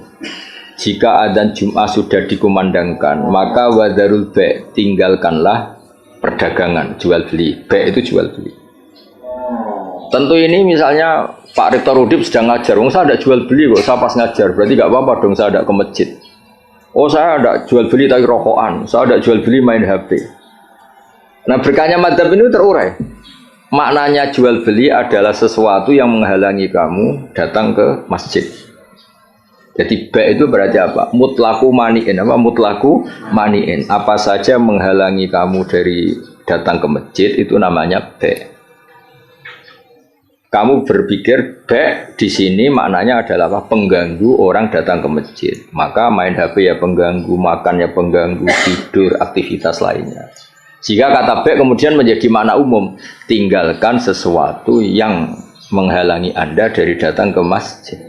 Jika adzan Jum'ah sudah dikumandangkan, maka wadarul ba', tinggalkanlah perdagangan, jual beli. Ba' itu jual beli. Tentu ini misalnya Pak Rektor Udip sedang ngajar, saya ada jual beli kok, saya pas ngajar, berarti nggak apa-apa dong saya ada ke masjid. Oh saya ada jual beli tapi rokokan, saya ada jual beli main HP. Nah berkahnya madzhab ini terurai. Maknanya jual beli adalah sesuatu yang menghalangi kamu datang ke masjid. Jadi ba' itu berarti apa? Mutlaku mani'in. Apa mutlaku mani'in? Apa saja menghalangi kamu dari datang ke masjid itu namanya ba'. Kamu berpikir ba' di sini maknanya adalah apa? Pengganggu orang datang ke masjid. Maka main HP ya pengganggu, makan ya pengganggu, tidur, aktivitas lainnya. Jika kata ba' kemudian menjadi makna umum, tinggalkan sesuatu yang menghalangi Anda dari datang ke masjid.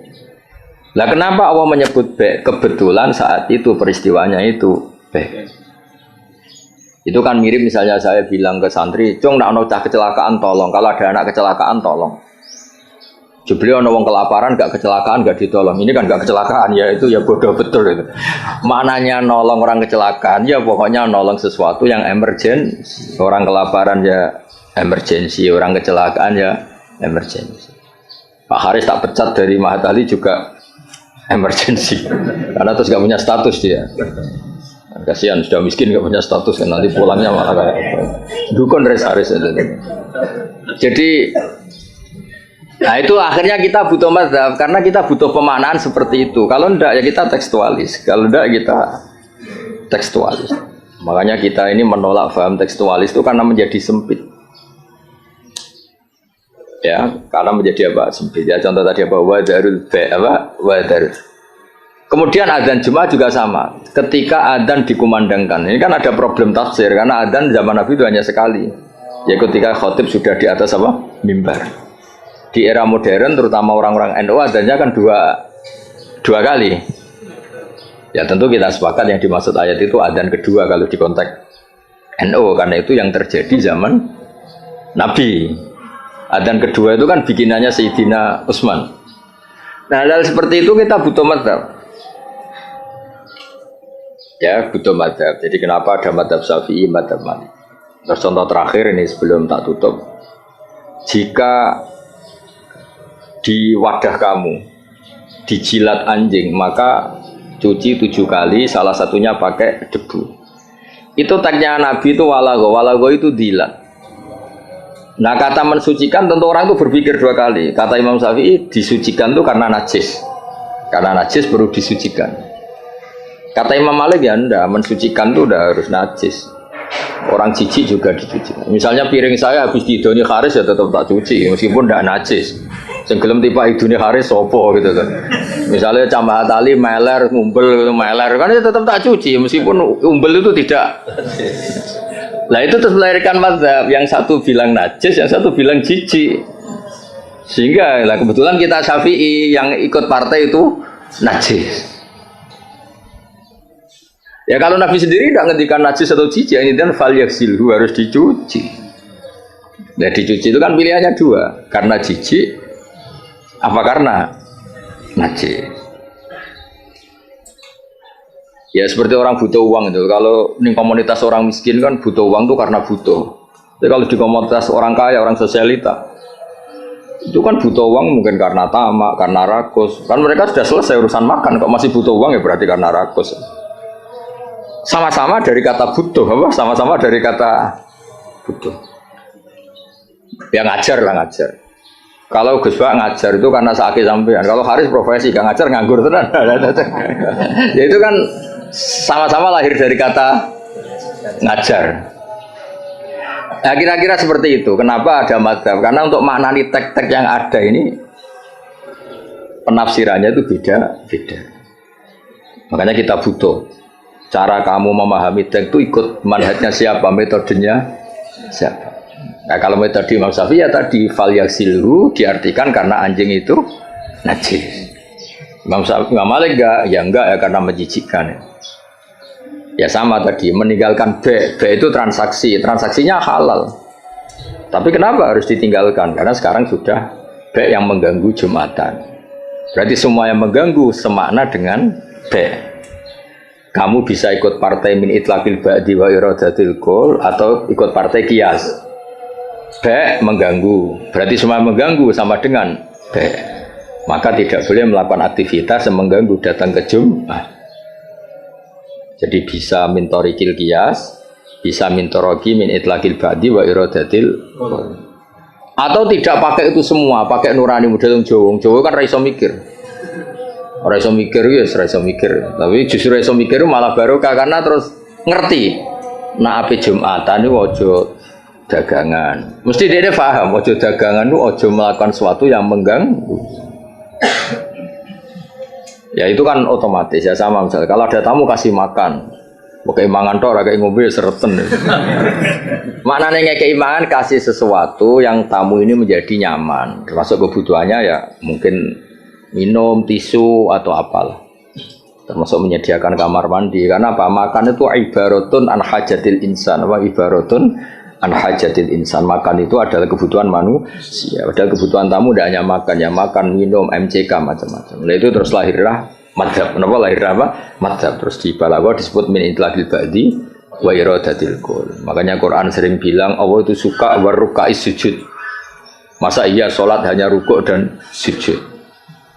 Lah kenapa Allah menyebut ba'? Kebetulan saat itu peristiwanya itu ba'. Itu kan mirip misalnya saya bilang ke santri, "Cung, nak ono cah kecelakaan tolong. Kalau ada anak kecelakaan tolong." Jebule ono wong kelaparan gak kecelakaan gak ditolong. Ini kan gak kecelakaan ya, itu ya bodoh betul itu. Mananya nolong orang kecelakaan ya pokoknya nolong sesuatu yang emergency. Orang kelaparan ya emergency, orang kecelakaan ya emergency. Pak Haris tak pecat dari Mahatali juga emergency. Karena terus gak punya status dia. Kasihan sudah miskin gak punya status kan nanti pulangnya malah kayak dukun Res Haris itu. Jadi nah itu akhirnya kita butuh mazhab karena kita butuh pemaknaan seperti itu. Kalau enggak ya kita tekstualis. Kalau enggak kita tekstualis. Makanya kita ini menolak paham tekstualis itu karena menjadi sempit. Ya, karena menjadi apa? Sempit. Ya contoh tadi apa? Wadarul ba' apa? Wadar. Kemudian adzan Jumat juga sama. Ketika adzan dikumandangkan, ini kan ada problem tafsir karena adzan zaman Nabi itu hanya sekali. Ya ketika khotib sudah di atas apa? Mimbar. Di era modern terutama orang-orang NU adanya kan dua kali. Ya tentu kita sepakat yang dimaksud ayat itu adzan kedua kalau di konteks NU karena itu yang terjadi zaman Nabi. Adzan kedua itu kan bikinannya Sayyidina Utsman. Nah hal seperti itu kita butuh mazhab. Ya butuh mazhab. Jadi kenapa ada mazhab Syafi'i, mazhab Malik. Terus contoh terakhir ini sebelum tak tutup. Jika di wadah kamu dijilat anjing maka cuci 7 kali, salah satunya pakai debu. Itu tagnya Nabi itu walago itu dilat. Nah kata mensucikan tentu orang itu berpikir 2 kali. Kata Imam Syafi'i disucikan itu karena najis baru disucikan. Kata Imam Malik ya enggak, mensucikan itu udah harus najis. Orang jijik juga dicuci. Misalnya piring saya habis didoni Haris ya tetap tak cuci meskipun enggak najis. Senggelem tipe idune Haris sopo gitu kan. Misalnya Cambah Tali meler, ngumpel meler kan ya tetap tak cuci meskipun umbel itu tidak. Nah itu terus melahirkan mazhab yang satu bilang najis, yang satu bilang jijik. Sehingga lah kebetulan kita Syafi'i yang ikut partai itu najis. Ya kalau Nabi sendiri tidak ngendikan najis atau jijik, ini kan fal yaksilhu harus dicuci. Nah dicuci itu kan pilihannya 2, karena jijik apa karena najis. Ya seperti orang butuh uang itu. Kalau ini komunitas orang miskin kan butuh uang itu karena butuh. Tapi kalau di komunitas orang kaya, orang sosialita itu kan butuh uang mungkin karena tamak, karena rakus. Kan mereka sudah selesai urusan makan, kok masih butuh uang ya berarti karena rakus. Sama-sama dari kata butuh, apa? Sama-sama dari kata butuh. Ya ngajar lah ngajar. Kalau Gus Bak ngajar itu karena sakit sampean. Kalau Haris profesi gak ngajar nganggur tenan. Ya itu kan sama-sama lahir dari kata ngajar. Nah, kira-kira seperti itu. Kenapa ada madzhab? Karena untuk maknani teks-teks yang ada ini penafsirannya itu beda-beda. Makanya kita butuh cara kamu memahami teks itu ikut manhajnya siapa, metodenya siapa. Nah, kalau metode Imam Syafi'i ya tadi fal yaghsilhu diartikan karena anjing itu najis. Imam Malik enggak ya karena menjijikkan. Ya sama tadi meninggalkan B itu transaksinya halal. Tapi kenapa harus ditinggalkan? Karena sekarang sudah B yang mengganggu Jumatan. Berarti semua yang mengganggu semakna dengan B. Kamu bisa ikut partai min itlaqil ba'di wa iradatil qul atau ikut partai qiyas. B mengganggu. Berarti semua yang mengganggu sama dengan B. Maka tidak boleh melakukan aktivitas yang mengganggu datang ke Jumat. Jadi bisa mintorikil qiyas, bisa mintoroki min itlaqil ba'di wa iradatil qul. Atau tidak pakai itu semua, pakai nurani model Jawa kan ra iso mikir. Ora iso mikir ya, ora iso mikir. Tapi justru iso mikir malah barokah karena terus ngerti. Nah ape Jumatan itu ojo dagangan. Mesti dia paham ojo dagangan itu ojo melakukan sesuatu yang mengganggu. Ya itu kan otomatis ya sama misalnya kalau ada tamu kasih makan. Pakai mangan tok ora kayak ngombe sereten. Maknanya ngekei mangan kasih sesuatu yang tamu ini menjadi nyaman. Termasuk kebutuhannya ya mungkin minum, tisu atau apalah. Termasuk menyediakan kamar mandi. Karena apa? Makan itu ibaratun an hajatil insan. Apa ibaratun an hajatil insan. Makan itu adalah kebutuhan manusia. Padahal kebutuhan tamu tidak hanya makan, ya makan, minum, MCK macam-macam. Nah itu terus lahirlah madzhab. Kenapa lahir apa? Madzhab. Terus di Balaghah disebut min itlaqil ba'di wa iradatil qul. Makanya Quran sering bilang Allah itu suka warukais sujud. Masa iya sholat hanya rukuk dan sujud?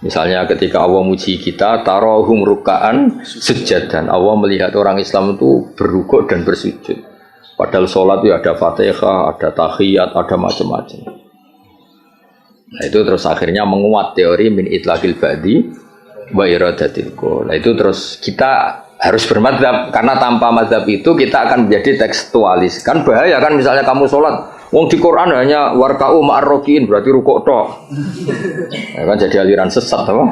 Misalnya ketika Allah muji kita, tarohum ruka'an sujadan. Allah melihat orang Islam itu berrukuk dan bersujud. Padahal sholat itu ada fatihah, ada tahiyat, ada macam-macam. Nah itu terus akhirnya menguat teori min itlaqil ba'di wa iradatil qul. Nah itu terus kita harus bermadzhab karena tanpa madzhab itu kita akan menjadi tekstualis. Kan bahaya kan misalnya kamu sholat, wong di Quran hanya warka'u ma'arrokiin berarti rukuk tok. Ya kan jadi aliran sesat apa?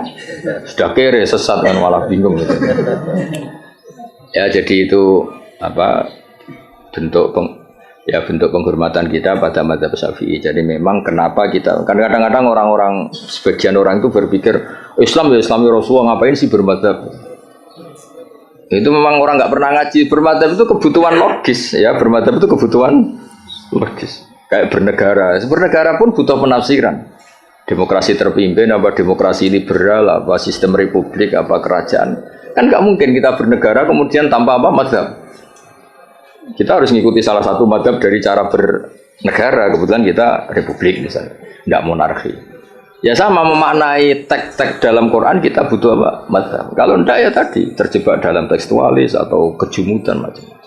Sudah kere sesat kan malah bingung gitu. Ya jadi itu apa? bentuk penghormatan kita pada madzhab Syafi'i. Jadi memang kenapa kita kan kadang-kadang orang-orang sebagian orang itu berpikir Islam ya Islami Rasulullah ngapain sih bermadzhab? Itu memang orang nggak pernah ngaji. Bermadzhab itu kebutuhan logis ya, bermadzhab itu kebutuhan logis. Kayak bernegara pun butuh penafsiran. Demokrasi terpimpin apa demokrasi liberal apa sistem republik apa kerajaan. Kan nggak mungkin kita bernegara kemudian tanpa apa madzhab. Kita harus mengikuti salah satu madzhab dari cara bernegara. Kebetulan kita republik misalnya, nggak monarki. Ya sama memaknai teks-teks dalam Quran kita butuh apa? Madzhab. Kalau enggak ya tadi terjebak dalam tekstualis atau kejumudan macam-macam.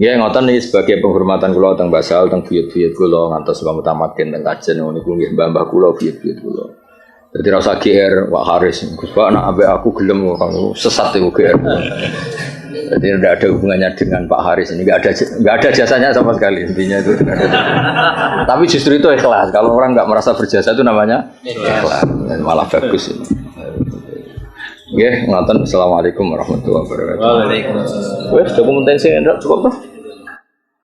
Ya ngoten iki sebagai penghormatan kula teng basal teng buyut-buyut kula ngantos kula mutamakin teng kajen niku nggih mbah-mbah kula buyut-buyut kula. Dadi ra usah GR Pak Haris, Gus Pak nek ambek aku gelem kok sesat iku GR. Jadi tidak ada hubungannya dengan Pak Haris ini, nggak ada jasanya sama sekali intinya itu. Tapi justru itu ikhlas. Kalau orang nggak merasa berjasa itu namanya ikhlas, malah bagus ini. Oke, ngoten. Assalamualaikum warahmatullahi wabarakatuh. Waalaikumsalam. Wes, dokumentasi enggak cukup tuh.